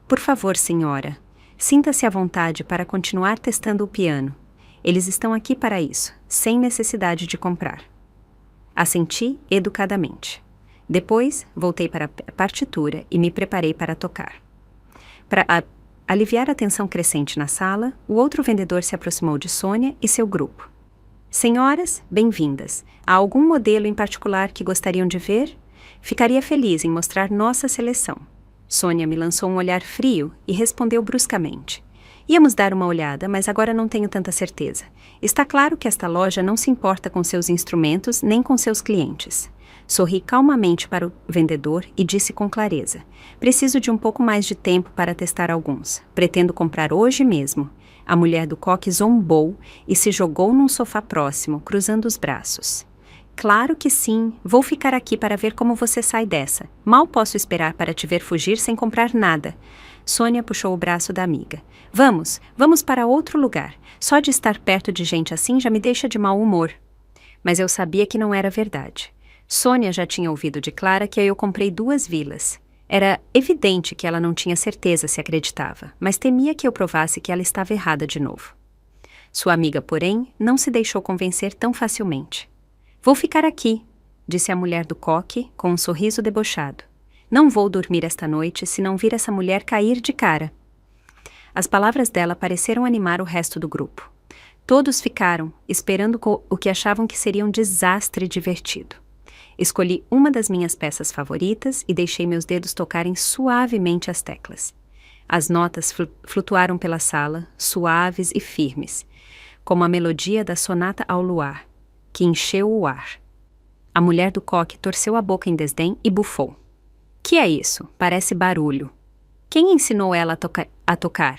Por favor, senhora, sinta-se à vontade para continuar testando o piano. Eles estão aqui para isso, sem necessidade de comprar. Assenti educadamente. Depois, voltei para a partitura e me preparei para tocar. Para aliviar a tensão crescente na sala, o outro vendedor se aproximou de Sônia e seu grupo. Senhoras, bem-vindas. Há algum modelo em particular que gostariam de ver? Ficaria feliz em mostrar nossa seleção. Sônia me lançou um olhar frio e respondeu bruscamente. Íamos dar uma olhada, mas agora não tenho tanta certeza. Está claro que esta loja não se importa com seus instrumentos nem com seus clientes. Sorri calmamente para o vendedor e disse com clareza. Preciso de um pouco mais de tempo para testar alguns. Pretendo comprar hoje mesmo. A mulher do coque zombou e se jogou num sofá próximo, cruzando os braços. Claro que sim. Vou ficar aqui para ver como você sai dessa. Mal posso esperar para te ver fugir sem comprar nada. Sônia puxou o braço da amiga. Vamos para outro lugar. Só de estar perto de gente assim já me deixa de mau humor. Mas eu sabia que não era verdade. Sônia já tinha ouvido de Clara que eu comprei 2 vilas. Era evidente que ela não tinha certeza se acreditava, mas temia que eu provasse que ela estava errada de novo. Sua amiga, porém, não se deixou convencer tão facilmente. Vou ficar aqui, disse a mulher do coque, com um sorriso debochado. Não vou dormir esta noite se não vir essa mulher cair de cara. As palavras dela pareceram animar o resto do grupo. Todos ficaram, esperando o que achavam que seria um desastre divertido. Escolhi uma das minhas peças favoritas e deixei meus dedos tocarem suavemente as teclas. As notas flutuaram pela sala, suaves e firmes, como a melodia da sonata ao luar, que encheu o ar. A mulher do coque torceu a boca em desdém e bufou. Que é isso? Parece barulho. Quem ensinou ela a tocar?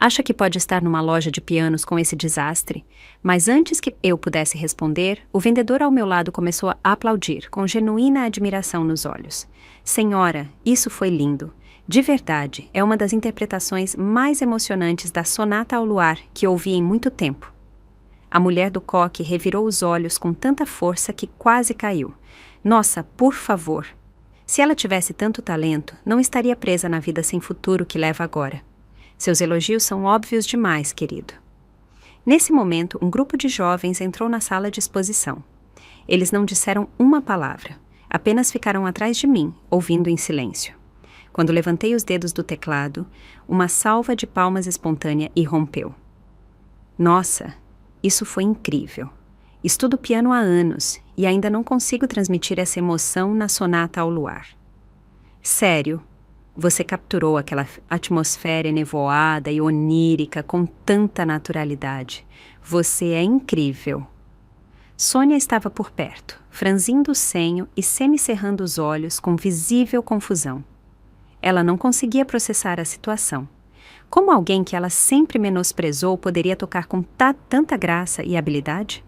Acha que pode estar numa loja de pianos com esse desastre? Mas antes que eu pudesse responder, o vendedor ao meu lado começou a aplaudir, com genuína admiração nos olhos. Senhora, isso foi lindo. De verdade, é uma das interpretações mais emocionantes da Sonata ao Luar que ouvi em muito tempo. A mulher do coque revirou os olhos com tanta força que quase caiu. Nossa, por favor! Se ela tivesse tanto talento, não estaria presa na vida sem futuro que leva agora. Seus elogios são óbvios demais, querido. Nesse momento, um grupo de jovens entrou na sala de exposição. Eles não disseram uma palavra, apenas ficaram atrás de mim, ouvindo em silêncio. Quando levantei os dedos do teclado, uma salva de palmas espontânea irrompeu. Nossa, isso foi incrível. Estudo piano há anos e ainda não consigo transmitir essa emoção na Sonata ao Luar. Sério, você capturou aquela atmosfera enevoada e onírica com tanta naturalidade. Você é incrível. Sônia estava por perto, franzindo o senho e semicerrando os olhos com visível confusão. Ela não conseguia processar a situação. Como alguém que ela sempre menosprezou poderia tocar com tanta graça e habilidade?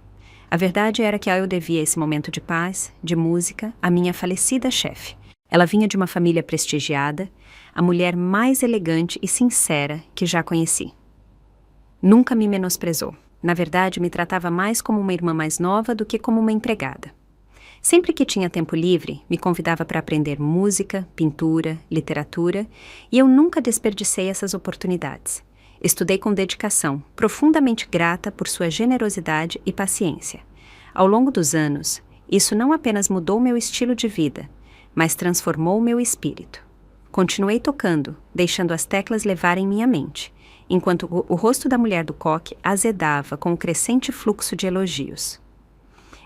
A verdade era que eu devia esse momento de paz, de música, à minha falecida chefe. Ela vinha de uma família prestigiada, a mulher mais elegante e sincera que já conheci. Nunca me menosprezou. Na verdade, me tratava mais como uma irmã mais nova do que como uma empregada. Sempre que tinha tempo livre, me convidava para aprender música, pintura, literatura, e eu nunca desperdicei essas oportunidades. Estudei com dedicação, profundamente grata por sua generosidade e paciência. Ao longo dos anos, isso não apenas mudou meu estilo de vida, mas transformou meu espírito. Continuei tocando, deixando as teclas levarem minha mente, enquanto o rosto da mulher do coque azedava com o crescente fluxo de elogios.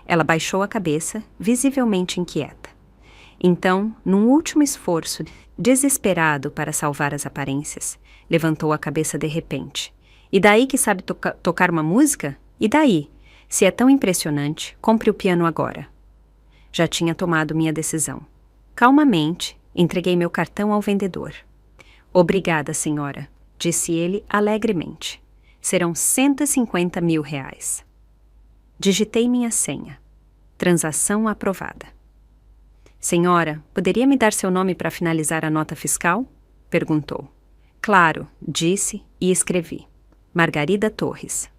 Ela baixou a cabeça, visivelmente inquieta. Então, num último esforço, desesperado para salvar as aparências, levantou a cabeça de repente. E daí que sabe tocar uma música? E daí? Se é tão impressionante, compre o piano agora. Já tinha tomado minha decisão. Calmamente, entreguei meu cartão ao vendedor. Obrigada, senhora, disse ele alegremente. Serão 150 mil reais. Digitei minha senha. Transação aprovada. Senhora, poderia me dar seu nome para finalizar a nota fiscal? Perguntou. Claro, disse e escrevi. Margarida Torres.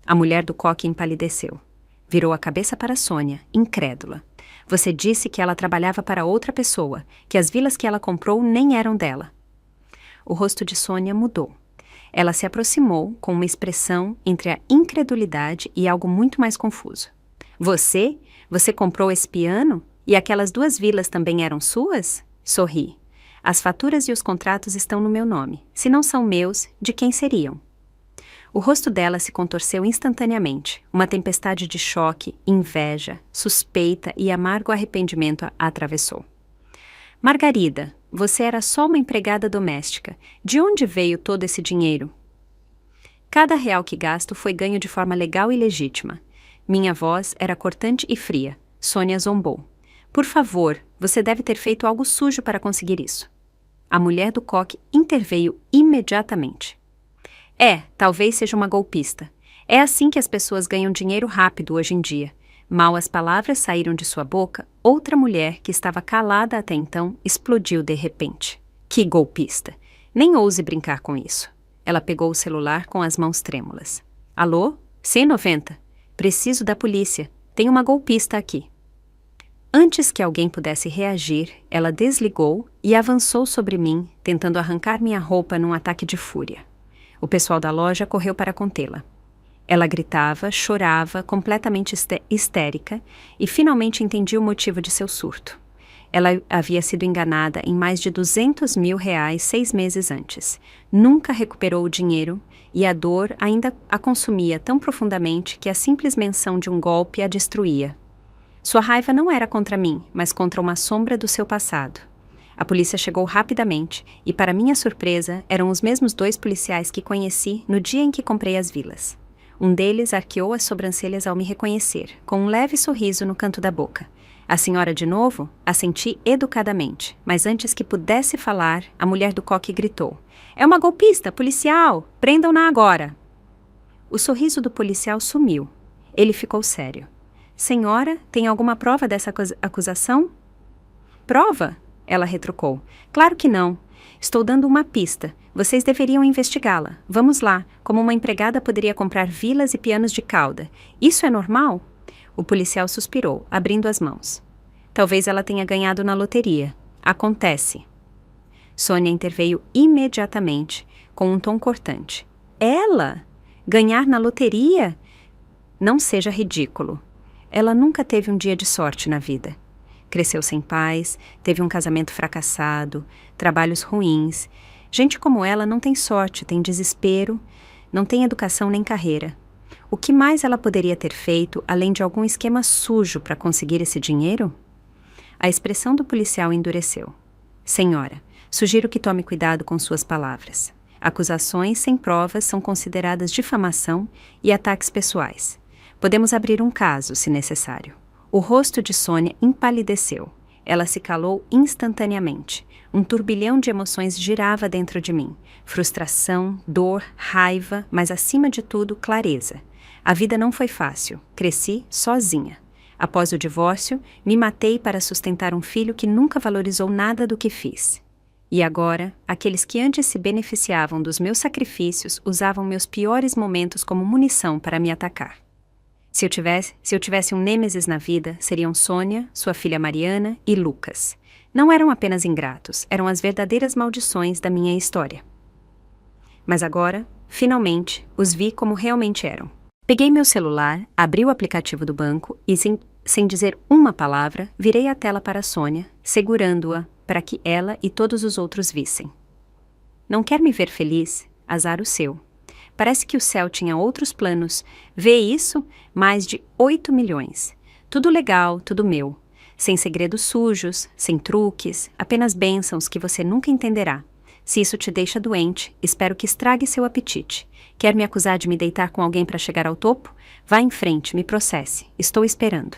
A mulher do coque empalideceu. Virou a cabeça para Sônia, incrédula. Você disse que ela trabalhava para outra pessoa, que as vilas que ela comprou nem eram dela. O rosto de Sônia mudou. Ela se aproximou com uma expressão entre a incredulidade e algo muito mais confuso. Você? Você comprou esse piano? E aquelas 2 vilas também eram suas? Sorri. As faturas e os contratos estão no meu nome. Se não são meus, de quem seriam? O rosto dela se contorceu instantaneamente. Uma tempestade de choque, inveja, suspeita e amargo arrependimento a atravessou. Margarida, você era só uma empregada doméstica. De onde veio todo esse dinheiro? Cada real que gasto foi ganho de forma legal e legítima. Minha voz era cortante e fria. Sônia zombou. Por favor, você deve ter feito algo sujo para conseguir isso. A mulher do coque interveio imediatamente. Talvez seja uma golpista. É assim que as pessoas ganham dinheiro rápido hoje em dia. Mal as palavras saíram de sua boca, outra mulher, que estava calada até então, explodiu de repente. Que golpista! Nem ouse brincar com isso. Ela pegou o celular com as mãos trêmulas. Alô? 190. Preciso da polícia. Tem uma golpista aqui. Antes que alguém pudesse reagir, ela desligou e avançou sobre mim, tentando arrancar minha roupa num ataque de fúria. O pessoal da loja correu para contê-la. Ela gritava, chorava, completamente histérica, e finalmente entendi o motivo de seu surto. Ela havia sido enganada em mais de 200 mil reais 6 meses antes. Nunca recuperou o dinheiro e a dor ainda a consumia tão profundamente que a simples menção de um golpe a destruía. Sua raiva não era contra mim, mas contra uma sombra do seu passado. A polícia chegou rapidamente e, para minha surpresa, eram os mesmos 2 policiais que conheci no dia em que comprei as vilas. Um deles arqueou as sobrancelhas ao me reconhecer, com um leve sorriso no canto da boca. A senhora de novo? Assenti educadamente, mas antes que pudesse falar, a mulher do coque gritou: "É uma golpista, policial! Prendam-na agora!" O sorriso do policial sumiu. Ele ficou sério. "Senhora, tem alguma prova dessa acusação?" "Prova?" Ela retrucou. "Claro que não. Estou dando uma pista. Vocês deveriam investigá-la. Vamos lá, como uma empregada poderia comprar vilas e pianos de cauda. Isso é normal?" O policial suspirou, abrindo as mãos. "Talvez ela tenha ganhado na loteria. Acontece." Sônia interveio imediatamente, com um tom cortante. "Ela? Ganhar na loteria? Não seja ridículo. Ela nunca teve um dia de sorte na vida. Cresceu sem pais, teve um casamento fracassado, trabalhos ruins. Gente como ela não tem sorte, tem desespero, não tem educação nem carreira. O que mais ela poderia ter feito, além de algum esquema sujo para conseguir esse dinheiro?" A expressão do policial endureceu. "Senhora, sugiro que tome cuidado com suas palavras. Acusações sem provas são consideradas difamação e ataques pessoais. Podemos abrir um caso, se necessário." O rosto de Sônia empalideceu. Ela se calou instantaneamente. Um turbilhão de emoções girava dentro de mim. Frustração, dor, raiva, mas acima de tudo, clareza. A vida não foi fácil. Cresci sozinha. Após o divórcio, me matei para sustentar um filho que nunca valorizou nada do que fiz. E agora, aqueles que antes se beneficiavam dos meus sacrifícios usavam meus piores momentos como munição para me atacar. Se eu tivesse um nêmesis na vida, seriam Sônia, sua filha Mariana e Lucas. Não eram apenas ingratos, eram as verdadeiras maldições da minha história. Mas agora, finalmente, os vi como realmente eram. Peguei meu celular, abri o aplicativo do banco e, sem dizer uma palavra, virei a tela para Sônia, segurando-a para que ela e todos os outros vissem. "Não quer me ver feliz? Azar o seu. Parece que o céu tinha outros planos. Vê isso? Mais de 8 milhões. Tudo legal, tudo meu. Sem segredos sujos, sem truques, apenas bênçãos que você nunca entenderá. Se isso te deixa doente, espero que estrague seu apetite. Quer me acusar de me deitar com alguém para chegar ao topo? Vá em frente, me processe. Estou esperando."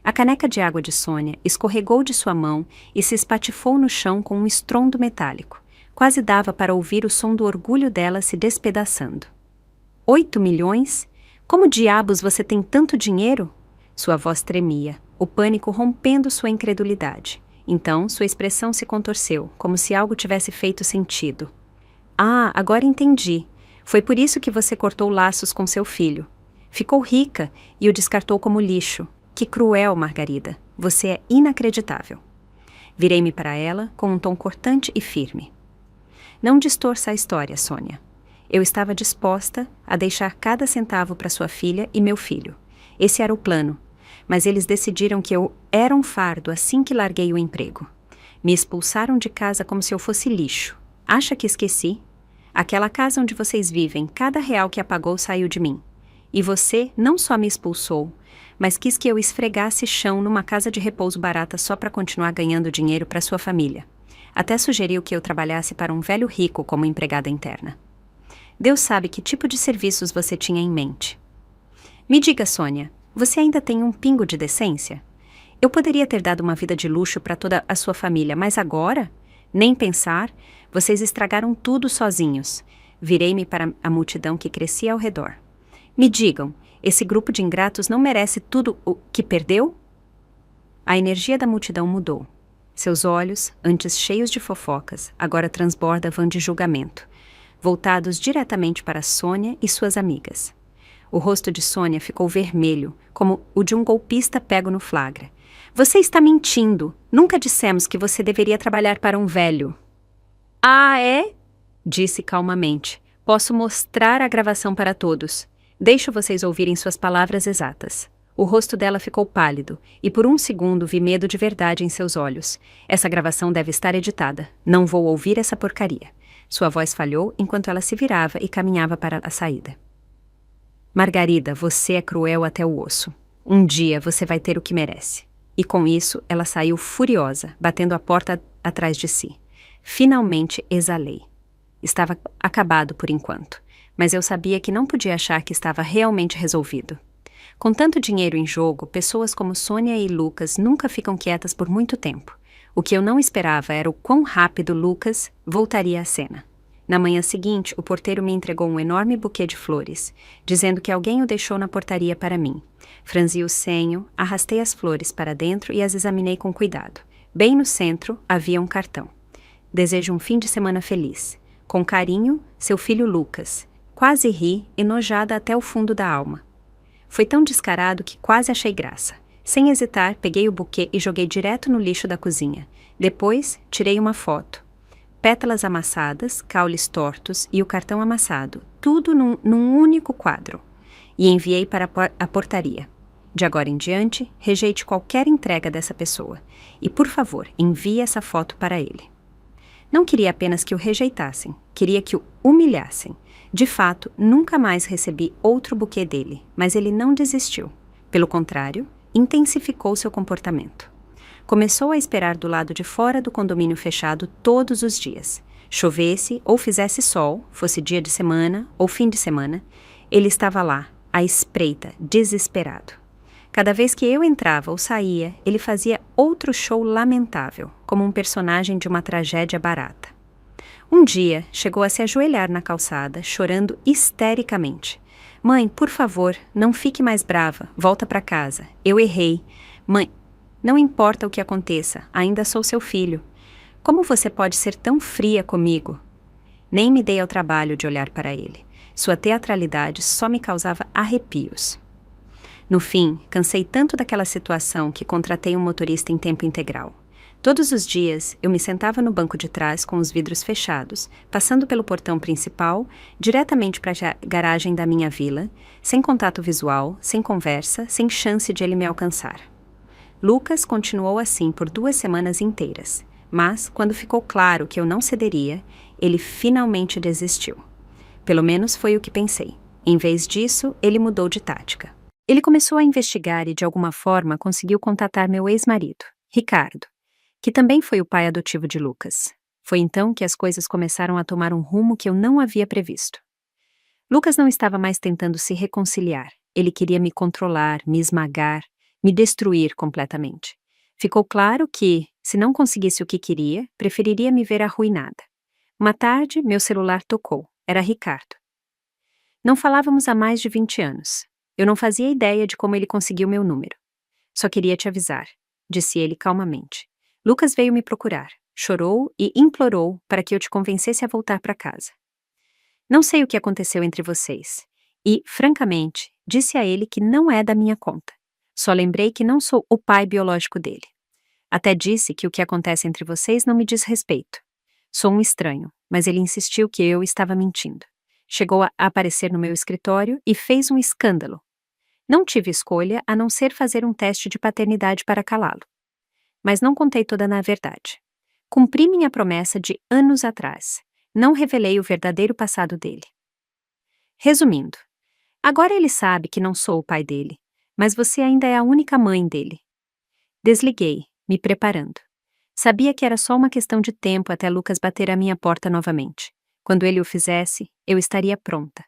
A caneca de água de Sônia escorregou de sua mão e se espatifou no chão com um estrondo metálico. Quase dava para ouvir o som do orgulho dela se despedaçando. 8 milhões? Como diabos você tem tanto dinheiro? Sua voz tremia, o pânico rompendo sua incredulidade. Então sua expressão se contorceu, como se algo tivesse feito sentido. "Ah, agora entendi. Foi por isso que você cortou laços com seu filho. Ficou rica e o descartou como lixo. Que cruel, Margarida. Você é inacreditável." Virei-me para ela com um tom cortante e firme. "Não distorça a história, Sônia. Eu estava disposta a deixar cada centavo para sua filha e meu filho. Esse era o plano. Mas eles decidiram que eu era um fardo assim que larguei o emprego. Me expulsaram de casa como se eu fosse lixo. Acha que esqueci? Aquela casa onde vocês vivem, cada real que apagou saiu de mim. E você não só me expulsou, mas quis que eu esfregasse chão numa casa de repouso barata só para continuar ganhando dinheiro para sua família. Até sugeriu que eu trabalhasse para um velho rico como empregada interna. Deus sabe que tipo de serviços você tinha em mente. Me diga, Sônia, você ainda tem um pingo de decência? Eu poderia ter dado uma vida de luxo para toda a sua família, mas agora? Nem pensar, vocês estragaram tudo sozinhos." Virei-me para a multidão que crescia ao redor. "Me digam, esse grupo de ingratos não merece tudo o que perdeu?" A energia da multidão mudou. Seus olhos, antes cheios de fofocas, agora transbordavam de julgamento, voltados diretamente para Sônia e suas amigas. O rosto de Sônia ficou vermelho, como o de um golpista pego no flagra. "Você está mentindo. Nunca dissemos que você deveria trabalhar para um velho." "Ah, é?" disse calmamente. "Posso mostrar a gravação para todos. Deixo vocês ouvirem suas palavras exatas." O rosto dela ficou pálido, e por um segundo vi medo de verdade em seus olhos. "Essa gravação deve estar editada. Não vou ouvir essa porcaria." Sua voz falhou enquanto ela se virava e caminhava para a saída. "Margarida, você é cruel até o osso. Um dia você vai ter o que merece." E com isso, ela saiu furiosa, batendo a porta atrás de si. Finalmente exalei. Estava acabado por enquanto, mas eu sabia que não podia achar que estava realmente resolvido. Com tanto dinheiro em jogo, pessoas como Sônia e Lucas nunca ficam quietas por muito tempo. O que eu não esperava era o quão rápido Lucas voltaria à cena. Na manhã seguinte, o porteiro me entregou um enorme buquê de flores, dizendo que alguém o deixou na portaria para mim. Franzi o senho, arrastei as flores para dentro e as examinei com cuidado. Bem no centro havia um cartão. Desejo um fim de semana feliz. Com carinho, seu filho Lucas. Quase ri, enojada até o fundo da alma. Foi tão descarado que quase achei graça. Sem hesitar, peguei o buquê e joguei direto no lixo da cozinha. Depois, tirei uma foto. Pétalas amassadas, caules tortos e o cartão amassado, tudo num único quadro. E enviei para a portaria. De agora em diante, rejeite qualquer entrega dessa pessoa. E, por favor, envie essa foto para ele. Não queria apenas que o rejeitassem, queria que o humilhassem. De fato, nunca mais recebi outro buquê dele, mas ele não desistiu. Pelo contrário, intensificou seu comportamento. Começou a esperar do lado de fora do condomínio fechado todos os dias. Chovesse ou fizesse sol, fosse dia de semana ou fim de semana, ele estava lá, à espreita, desesperado. Cada vez que eu entrava ou saía, ele fazia outro show lamentável, como um personagem de uma tragédia barata. Um dia, chegou a se ajoelhar na calçada, chorando histericamente. Mãe, por favor, não fique mais brava, volta para casa. Eu errei. Mãe, não importa o que aconteça, ainda sou seu filho. Como você pode ser tão fria comigo? Nem me dei ao trabalho de olhar para ele. Sua teatralidade só me causava arrepios. No fim, cansei tanto daquela situação que contratei um motorista em tempo integral. Todos os dias, eu me sentava no banco de trás com os vidros fechados, passando pelo portão principal, diretamente para a garagem da minha vila, sem contato visual, sem conversa, sem chance de ele me alcançar. Lucas continuou assim por 2 semanas inteiras, mas, quando ficou claro que eu não cederia, ele finalmente desistiu. Pelo menos foi o que pensei. Em vez disso, ele mudou de tática. Ele começou a investigar e, de alguma forma, conseguiu contatar meu ex-marido, Ricardo, que também foi o pai adotivo de Lucas. Foi então que as coisas começaram a tomar um rumo que eu não havia previsto. Lucas não estava mais tentando se reconciliar. Ele queria me controlar, me esmagar, me destruir completamente. Ficou claro que, se não conseguisse o que queria, preferiria me ver arruinada. Uma tarde, meu celular tocou. Era Ricardo. Não falávamos há mais de 20 anos. Eu não fazia ideia de como ele conseguiu meu número. Só queria te avisar, disse ele calmamente. Lucas veio me procurar, chorou e implorou para que eu te convencesse a voltar para casa. Não sei o que aconteceu entre vocês. E, francamente, disse a ele que não é da minha conta. Só lembrei que não sou o pai biológico dele. Até disse que o que acontece entre vocês não me diz respeito. Sou um estranho, mas ele insistiu que eu estava mentindo. Chegou a aparecer no meu escritório e fez um escândalo. Não tive escolha a não ser fazer um teste de paternidade para calá-lo. Mas não contei toda a verdade. Cumpri minha promessa de anos atrás. Não revelei o verdadeiro passado dele. Resumindo, agora ele sabe que não sou o pai dele, mas você ainda é a única mãe dele. Desliguei, me preparando. Sabia que era só uma questão de tempo até Lucas bater à minha porta novamente. Quando ele o fizesse, eu estaria pronta.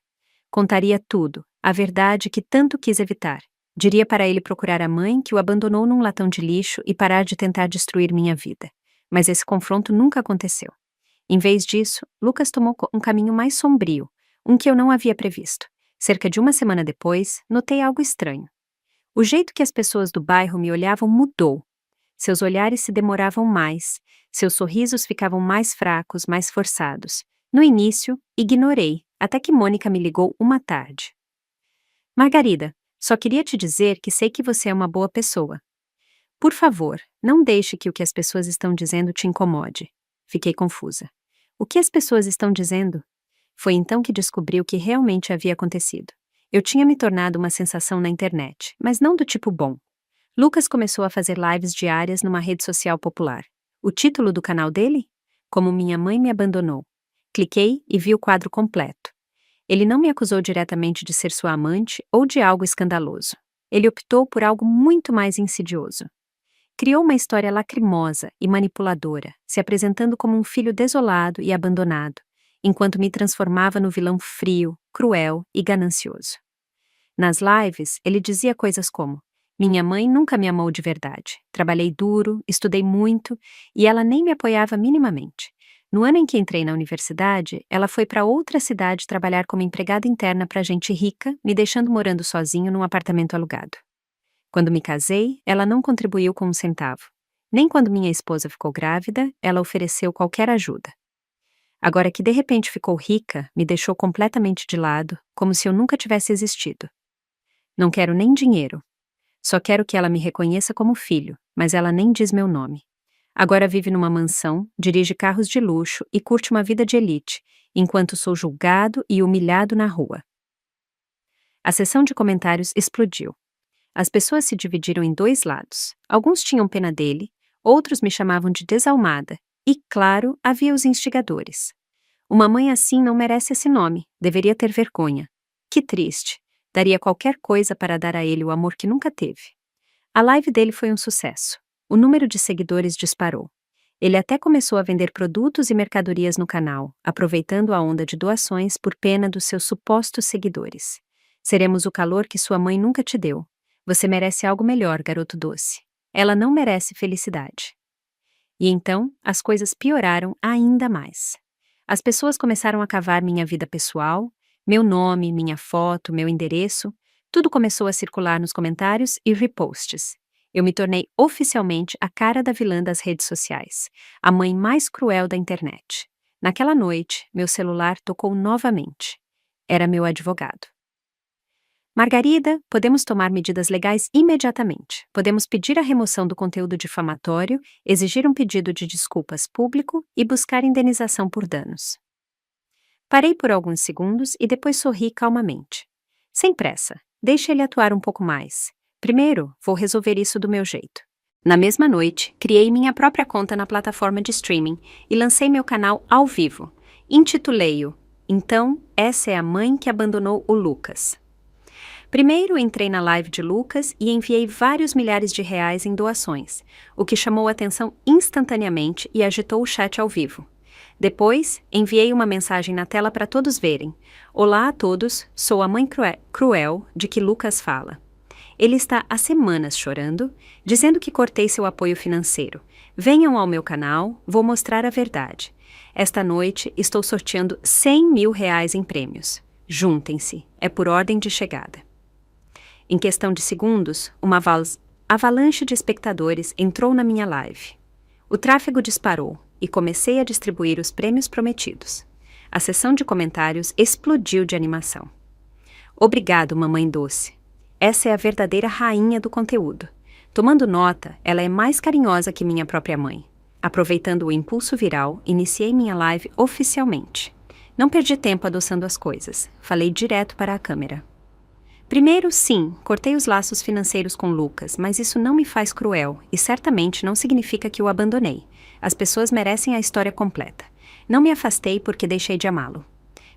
Contaria tudo, a verdade que tanto quis evitar. Diria para ele procurar a mãe que o abandonou num latão de lixo e parar de tentar destruir minha vida. Mas esse confronto nunca aconteceu. Em vez disso, Lucas tomou um caminho mais sombrio, um que eu não havia previsto. Cerca de 1 semana depois, notei algo estranho. O jeito que as pessoas do bairro me olhavam mudou. Seus olhares se demoravam mais, seus sorrisos ficavam mais fracos, mais forçados. No início, ignorei, até que Mônica me ligou uma tarde. Margarida, só queria te dizer que sei que você é uma boa pessoa. Por favor, não deixe que o que as pessoas estão dizendo te incomode. Fiquei confusa. O que as pessoas estão dizendo? Foi então que descobri o que realmente havia acontecido. Eu tinha me tornado uma sensação na internet, mas não do tipo bom. Lucas começou a fazer lives diárias numa rede social popular. O título do canal dele? Como Minha Mãe Me Abandonou. Cliquei e vi o quadro completo. Ele não me acusou diretamente de ser sua amante ou de algo escandaloso. Ele optou por algo muito mais insidioso. Criou uma história lacrimosa e manipuladora, se apresentando como um filho desolado e abandonado, enquanto me transformava no vilão frio, cruel e ganancioso. Nas lives, ele dizia coisas como: minha mãe nunca me amou de verdade. Trabalhei duro, estudei muito e ela nem me apoiava minimamente. No ano em que entrei na universidade, ela foi para outra cidade trabalhar como empregada interna para gente rica, me deixando morando sozinho num apartamento alugado. Quando me casei, ela não contribuiu com um centavo. Nem quando minha esposa ficou grávida, ela ofereceu qualquer ajuda. Agora que de repente ficou rica, me deixou completamente de lado, como se eu nunca tivesse existido. Não quero nem dinheiro. Só quero que ela me reconheça como filho, mas ela nem diz meu nome. Agora vive numa mansão, dirige carros de luxo e curte uma vida de elite, enquanto sou julgado e humilhado na rua. A sessão de comentários explodiu. As pessoas se dividiram em dois lados. Alguns tinham pena dele, outros me chamavam de desalmada, e, claro, havia os instigadores. Uma mãe assim não merece esse nome, deveria ter vergonha. Que triste. Daria qualquer coisa para dar a ele o amor que nunca teve. A live dele foi um sucesso. O número de seguidores disparou. Ele até começou a vender produtos e mercadorias no canal, aproveitando a onda de doações por pena dos seus supostos seguidores. Seremos o calor que sua mãe nunca te deu. Você merece algo melhor, garoto doce. Ela não merece felicidade. E então, as coisas pioraram ainda mais. As pessoas começaram a cavar minha vida pessoal, meu nome, minha foto, meu endereço, tudo começou a circular nos comentários e reposts. Eu me tornei oficialmente a cara da vilã das redes sociais, a mãe mais cruel da internet. Naquela noite, meu celular tocou novamente. Era meu advogado. Margarida, podemos tomar medidas legais imediatamente. Podemos pedir a remoção do conteúdo difamatório, exigir um pedido de desculpas público e buscar indenização por danos. Parei por alguns segundos e depois sorri calmamente. Sem pressa, deixe ele atuar um pouco mais. Primeiro, vou resolver isso do meu jeito. Na mesma noite, criei minha própria conta na plataforma de streaming e lancei meu canal ao vivo. Intitulei-o Então, essa é a mãe que abandonou o Lucas. Primeiro entrei na live de Lucas e enviei vários milhares de reais em doações, o que chamou a atenção instantaneamente e agitou o chat ao vivo. Depois, enviei uma mensagem na tela para todos verem. Olá a todos, sou a mãe cruel de que Lucas fala. Ele está há semanas chorando, dizendo que cortei seu apoio financeiro. Venham ao meu canal, vou mostrar a verdade. Esta noite estou sorteando 100 mil reais em prêmios. Juntem-se, é por ordem de chegada. Em questão de segundos, uma avalanche de espectadores entrou na minha live. O tráfego disparou e comecei a distribuir os prêmios prometidos. A sessão de comentários explodiu de animação. Obrigado, mamãe doce. Essa é a verdadeira rainha do conteúdo. Tomando nota, ela é mais carinhosa que minha própria mãe. Aproveitando o impulso viral, iniciei minha live oficialmente. Não perdi tempo adoçando as coisas. Falei direto para a câmera. Primeiro, sim, cortei os laços financeiros com Lucas, mas isso não me faz cruel e certamente não significa que o abandonei. As pessoas merecem a história completa. Não me afastei porque deixei de amá-lo.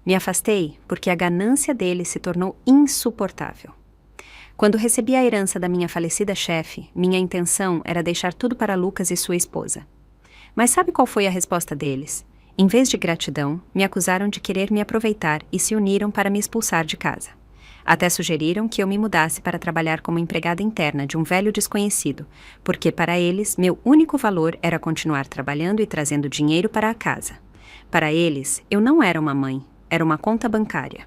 Me afastei porque a ganância dele se tornou insuportável. Quando recebi a herança da minha falecida chefe, minha intenção era deixar tudo para Lucas e sua esposa. Mas sabe qual foi a resposta deles? Em vez de gratidão, me acusaram de querer me aproveitar e se uniram para me expulsar de casa. Até sugeriram que eu me mudasse para trabalhar como empregada interna de um velho desconhecido, porque para eles meu único valor era continuar trabalhando e trazendo dinheiro para a casa. Para eles, eu não era uma mãe, era uma conta bancária.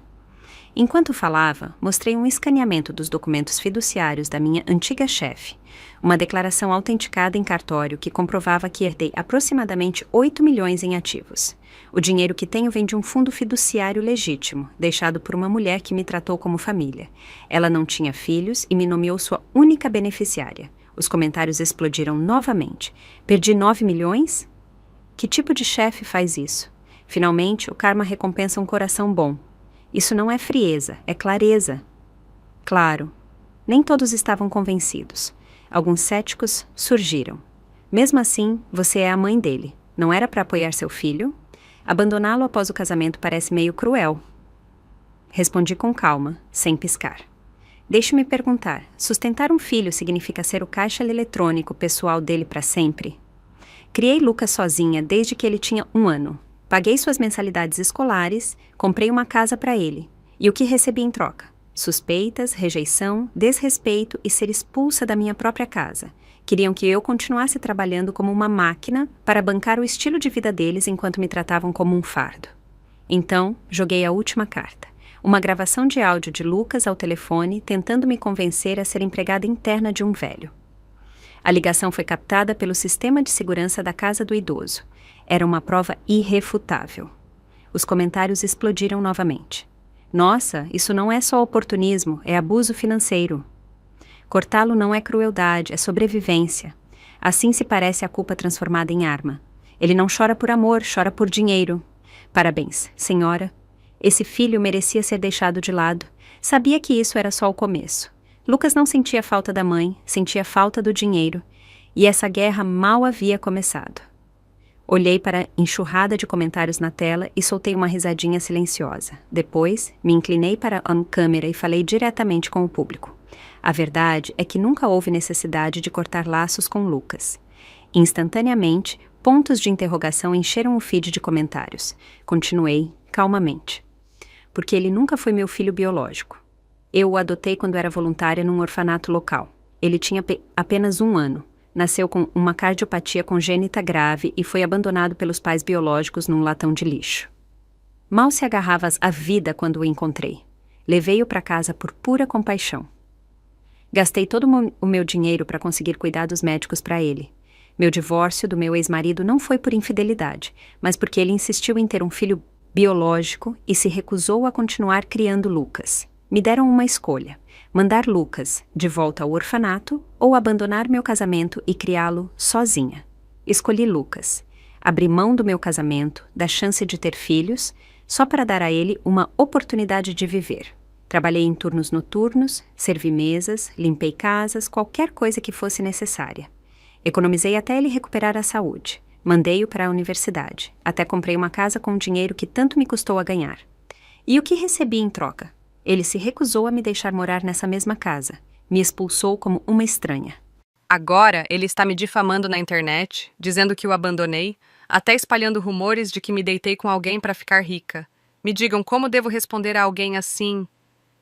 Enquanto falava, mostrei um escaneamento dos documentos fiduciários da minha antiga chefe, uma declaração autenticada em cartório que comprovava que herdei aproximadamente 8 milhões em ativos. O dinheiro que tenho vem de um fundo fiduciário legítimo, deixado por uma mulher que me tratou como família. Ela não tinha filhos e me nomeou sua única beneficiária. Os comentários explodiram novamente. Perdi 9 milhões? Que tipo de chefe faz isso? Finalmente, o karma recompensa um coração bom. Isso não é frieza, é clareza. Claro, nem todos estavam convencidos. Alguns céticos surgiram. Mesmo assim, você é a mãe dele. Não era para apoiar seu filho? Abandoná-lo após o casamento parece meio cruel. Respondi com calma, sem piscar. Deixe-me perguntar, sustentar um filho significa ser o caixa eletrônico pessoal dele para sempre? Criei Lucas sozinha desde que ele tinha 1 ano. Paguei suas mensalidades escolares, comprei uma casa para ele. E o que recebi em troca? Suspeitas, rejeição, desrespeito e ser expulsa da minha própria casa. Queriam que eu continuasse trabalhando como uma máquina para bancar o estilo de vida deles enquanto me tratavam como um fardo. Então, joguei a última carta. Uma gravação de áudio de Lucas ao telefone tentando me convencer a ser empregada interna de um velho. A ligação foi captada pelo sistema de segurança da casa do idoso. Era uma prova irrefutável. Os comentários explodiram novamente. Nossa, isso não é só oportunismo, é abuso financeiro. Cortá-lo não é crueldade, é sobrevivência. Assim se parece a culpa transformada em arma. Ele não chora por amor, chora por dinheiro. Parabéns, senhora. Esse filho merecia ser deixado de lado. Sabia que isso era só o começo. Lucas não sentia falta da mãe, sentia falta do dinheiro. E essa guerra mal havia começado. Olhei para a enxurrada de comentários na tela e soltei uma risadinha silenciosa. Depois, me inclinei para a câmera e falei diretamente com o público. A verdade é que nunca houve necessidade de cortar laços com Lucas. Instantaneamente, pontos de interrogação encheram o feed de comentários. Continuei, calmamente. Porque ele nunca foi meu filho biológico. Eu o adotei quando era voluntária num orfanato local. Ele tinha apenas 1 ano. Nasceu com uma cardiopatia congênita grave e foi abandonado pelos pais biológicos num latão de lixo. Mal se agarrava à vida quando o encontrei. Levei-o para casa por pura compaixão. Gastei todo o meu dinheiro para conseguir cuidados médicos para ele. Meu divórcio do meu ex-marido não foi por infidelidade, mas porque ele insistiu em ter um filho biológico e se recusou a continuar criando Lucas. Me deram uma escolha: mandar Lucas de volta ao orfanato ou abandonar meu casamento e criá-lo sozinha. Escolhi Lucas. Abri mão do meu casamento, da chance de ter filhos, só para dar a ele uma oportunidade de viver. Trabalhei em turnos noturnos, servi mesas, limpei casas, qualquer coisa que fosse necessária. Economizei até ele recuperar a saúde. Mandei-o para a universidade. Até comprei uma casa com o dinheiro que tanto me custou a ganhar. E o que recebi em troca? Ele se recusou a me deixar morar nessa mesma casa. Me expulsou como uma estranha. Agora ele está me difamando na internet, dizendo que o abandonei, até espalhando rumores de que me deitei com alguém para ficar rica. Me digam como devo responder a alguém assim.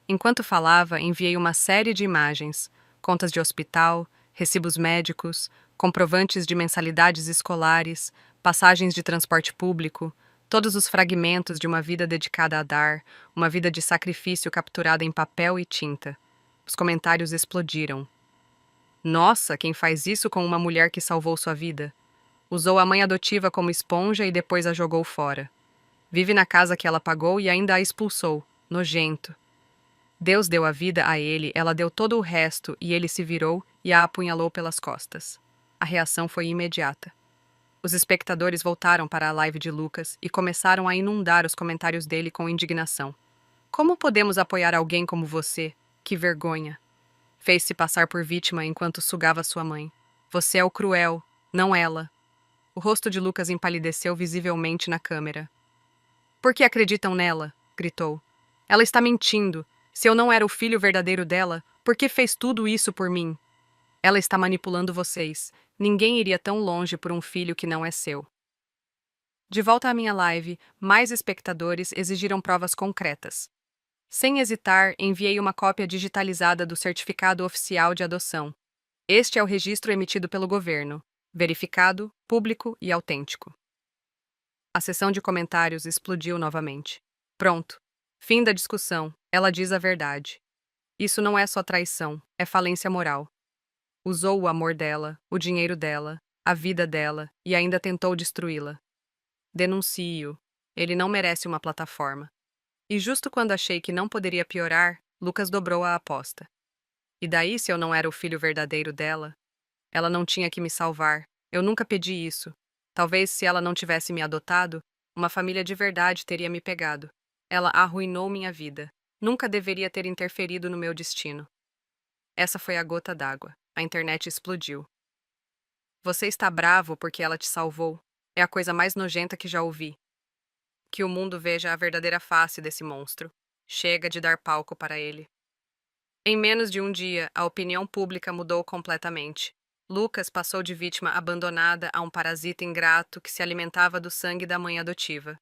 Enquanto falava, enviei uma série de imagens, contas de hospital, recibos médicos, comprovantes de mensalidades escolares, passagens de transporte público, todos os fragmentos de uma vida dedicada a dar, uma vida de sacrifício capturada em papel e tinta. Os comentários explodiram. Nossa, quem faz isso com uma mulher que salvou sua vida? Usou a mãe adotiva como esponja e depois a jogou fora. Vive na casa que ela pagou e ainda a expulsou. Nojento. Deus deu a vida a ele, ela deu todo o resto e ele se virou e a apunhalou pelas costas. A reação foi imediata. Os espectadores voltaram para a live de Lucas e começaram a inundar os comentários dele com indignação. Como podemos apoiar alguém como você? Que vergonha! Fez-se passar por vítima enquanto sugava sua mãe. Você é o cruel, não ela. O rosto de Lucas empalideceu visivelmente na câmera. Por que acreditam nela? Gritou. Ela está mentindo. Se eu não era o filho verdadeiro dela, por que fez tudo isso por mim? Ela está manipulando vocês. Ninguém iria tão longe por um filho que não é seu. De volta à minha live, mais espectadores exigiram provas concretas. Sem hesitar, enviei uma cópia digitalizada do certificado oficial de adoção. Este é o registro emitido pelo governo, verificado, público e autêntico. A sessão de comentários explodiu novamente. Pronto. Fim da discussão. Ela diz a verdade. Isso não é só traição, é falência moral. Usou o amor dela, o dinheiro dela, a vida dela e ainda tentou destruí-la. Denuncie-o. Ele não merece uma plataforma. E justo quando achei que não poderia piorar, Lucas dobrou a aposta. E daí se eu não era o filho verdadeiro dela? Ela não tinha que me salvar. Eu nunca pedi isso. Talvez se ela não tivesse me adotado, uma família de verdade teria me pegado. Ela arruinou minha vida. Nunca deveria ter interferido no meu destino. Essa foi a gota d'água. A internet explodiu. Você está bravo porque ela te salvou? É a coisa mais nojenta que já ouvi. Que o mundo veja a verdadeira face desse monstro. Chega de dar palco para ele. Em menos de um dia, a opinião pública mudou completamente. Lucas passou de vítima abandonada a um parasita ingrato que se alimentava do sangue da mãe adotiva.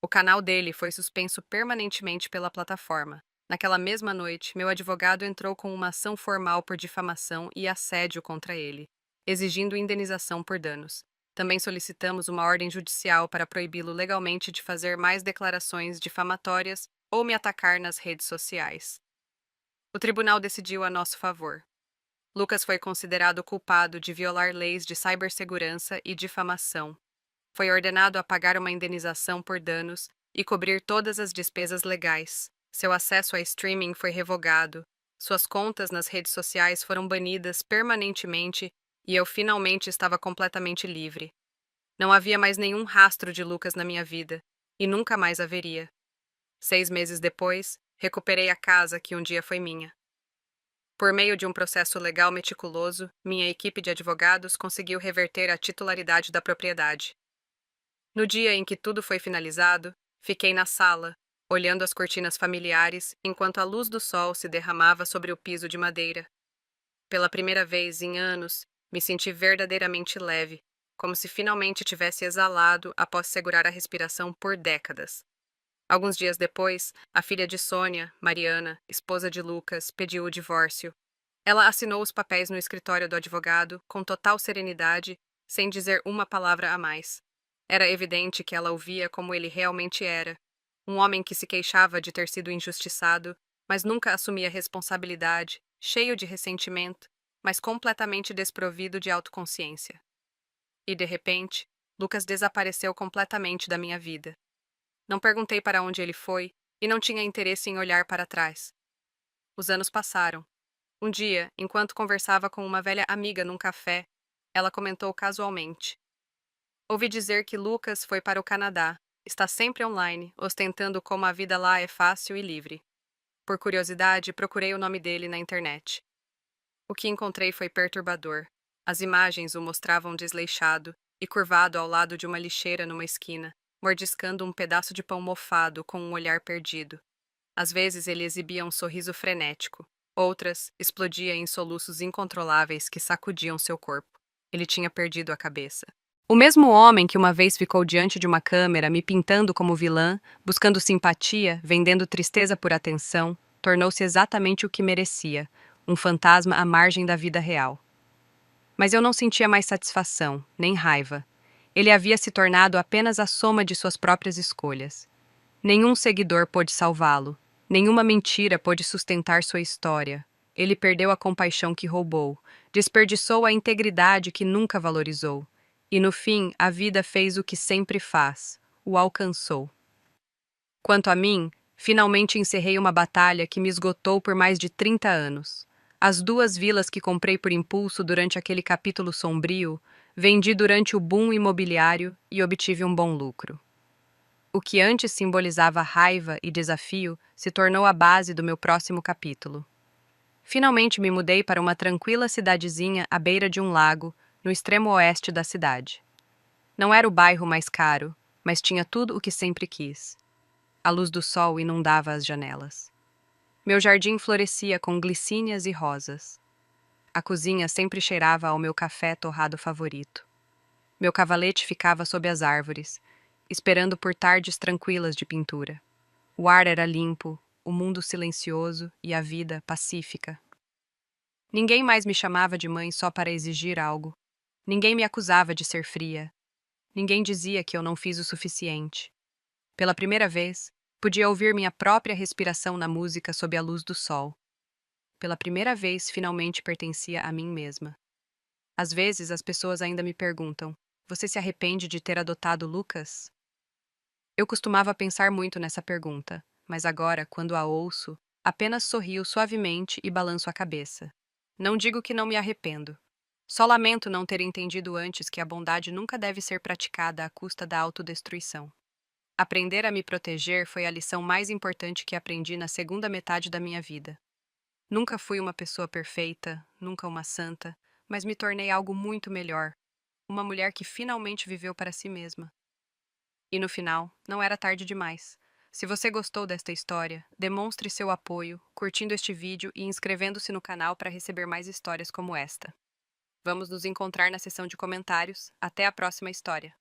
O canal dele foi suspenso permanentemente pela plataforma. Naquela mesma noite, meu advogado entrou com uma ação formal por difamação e assédio contra ele, exigindo indenização por danos. Também solicitamos uma ordem judicial para proibi-lo legalmente de fazer mais declarações difamatórias ou me atacar nas redes sociais. O tribunal decidiu a nosso favor. Lucas foi considerado culpado de violar leis de cibersegurança e difamação. Foi ordenado a pagar uma indenização por danos e cobrir todas as despesas legais. Seu acesso a streaming foi revogado. Suas contas nas redes sociais foram banidas permanentemente e eu finalmente estava completamente livre. Não havia mais nenhum rastro de Lucas na minha vida, e nunca mais haveria. 6 meses depois, recuperei a casa que um dia foi minha. Por meio de um processo legal meticuloso, minha equipe de advogados conseguiu reverter a titularidade da propriedade. No dia em que tudo foi finalizado, fiquei na sala, olhando as cortinas familiares enquanto a luz do sol se derramava sobre o piso de madeira. Pela primeira vez em anos, me senti verdadeiramente leve, como se finalmente tivesse exalado após segurar a respiração por décadas. Alguns dias depois, a filha de Sônia, Mariana, esposa de Lucas, pediu o divórcio. Ela assinou os papéis no escritório do advogado com total serenidade, sem dizer uma palavra a mais. Era evidente que ela o via como ele realmente era, um homem que se queixava de ter sido injustiçado, mas nunca assumia responsabilidade, cheio de ressentimento, mas completamente desprovido de autoconsciência. E, de repente, Lucas desapareceu completamente da minha vida. Não perguntei para onde ele foi e não tinha interesse em olhar para trás. Os anos passaram. Um dia, enquanto conversava com uma velha amiga num café, ela comentou casualmente: ouvi dizer que Lucas foi para o Canadá. Está sempre online, ostentando como a vida lá é fácil e livre. Por curiosidade, procurei o nome dele na internet. O que encontrei foi perturbador. As imagens o mostravam desleixado e curvado ao lado de uma lixeira numa esquina, mordiscando um pedaço de pão mofado com um olhar perdido. Às vezes ele exibia um sorriso frenético, outras explodia em soluços incontroláveis que sacudiam seu corpo. Ele tinha perdido a cabeça. O mesmo homem que uma vez ficou diante de uma câmera me pintando como vilã, buscando simpatia, vendendo tristeza por atenção, tornou-se exatamente o que merecia, um fantasma à margem da vida real. Mas eu não sentia mais satisfação, nem raiva. Ele havia se tornado apenas a soma de suas próprias escolhas. Nenhum seguidor pôde salvá-lo, nenhuma mentira pôde sustentar sua história. Ele perdeu a compaixão que roubou, desperdiçou a integridade que nunca valorizou. E no fim, a vida fez o que sempre faz, o alcançou. Quanto a mim, finalmente encerrei uma batalha que me esgotou por mais de 30 anos. As 2 vilas que comprei por impulso durante aquele capítulo sombrio, vendi durante o boom imobiliário e obtive um bom lucro. O que antes simbolizava raiva e desafio se tornou a base do meu próximo capítulo. Finalmente me mudei para uma tranquila cidadezinha à beira de um lago, no extremo oeste da cidade. Não era o bairro mais caro, mas tinha tudo o que sempre quis. A luz do sol inundava as janelas. Meu jardim florescia com glicínias e rosas. A cozinha sempre cheirava ao meu café torrado favorito. Meu cavalete ficava sob as árvores, esperando por tardes tranquilas de pintura. O ar era limpo, o mundo silencioso e a vida pacífica. Ninguém mais me chamava de mãe só para exigir algo. Ninguém me acusava de ser fria. Ninguém dizia que eu não fiz o suficiente. Pela primeira vez, podia ouvir minha própria respiração na música sob a luz do sol. Pela primeira vez, finalmente pertencia a mim mesma. Às vezes, as pessoas ainda me perguntam: você se arrepende de ter adotado Lucas? Eu costumava pensar muito nessa pergunta, mas agora, quando a ouço, apenas sorrio suavemente e balanço a cabeça. Não digo que não me arrependo. Só lamento não ter entendido antes que a bondade nunca deve ser praticada à custa da autodestruição. Aprender a me proteger foi a lição mais importante que aprendi na segunda metade da minha vida. Nunca fui uma pessoa perfeita, nunca uma santa, mas me tornei algo muito melhor, uma mulher que finalmente viveu para si mesma. E no final, não era tarde demais. Se você gostou desta história, demonstre seu apoio, curtindo este vídeo e inscrevendo-se no canal para receber mais histórias como esta. Vamos nos encontrar na seção de comentários. Até a próxima história!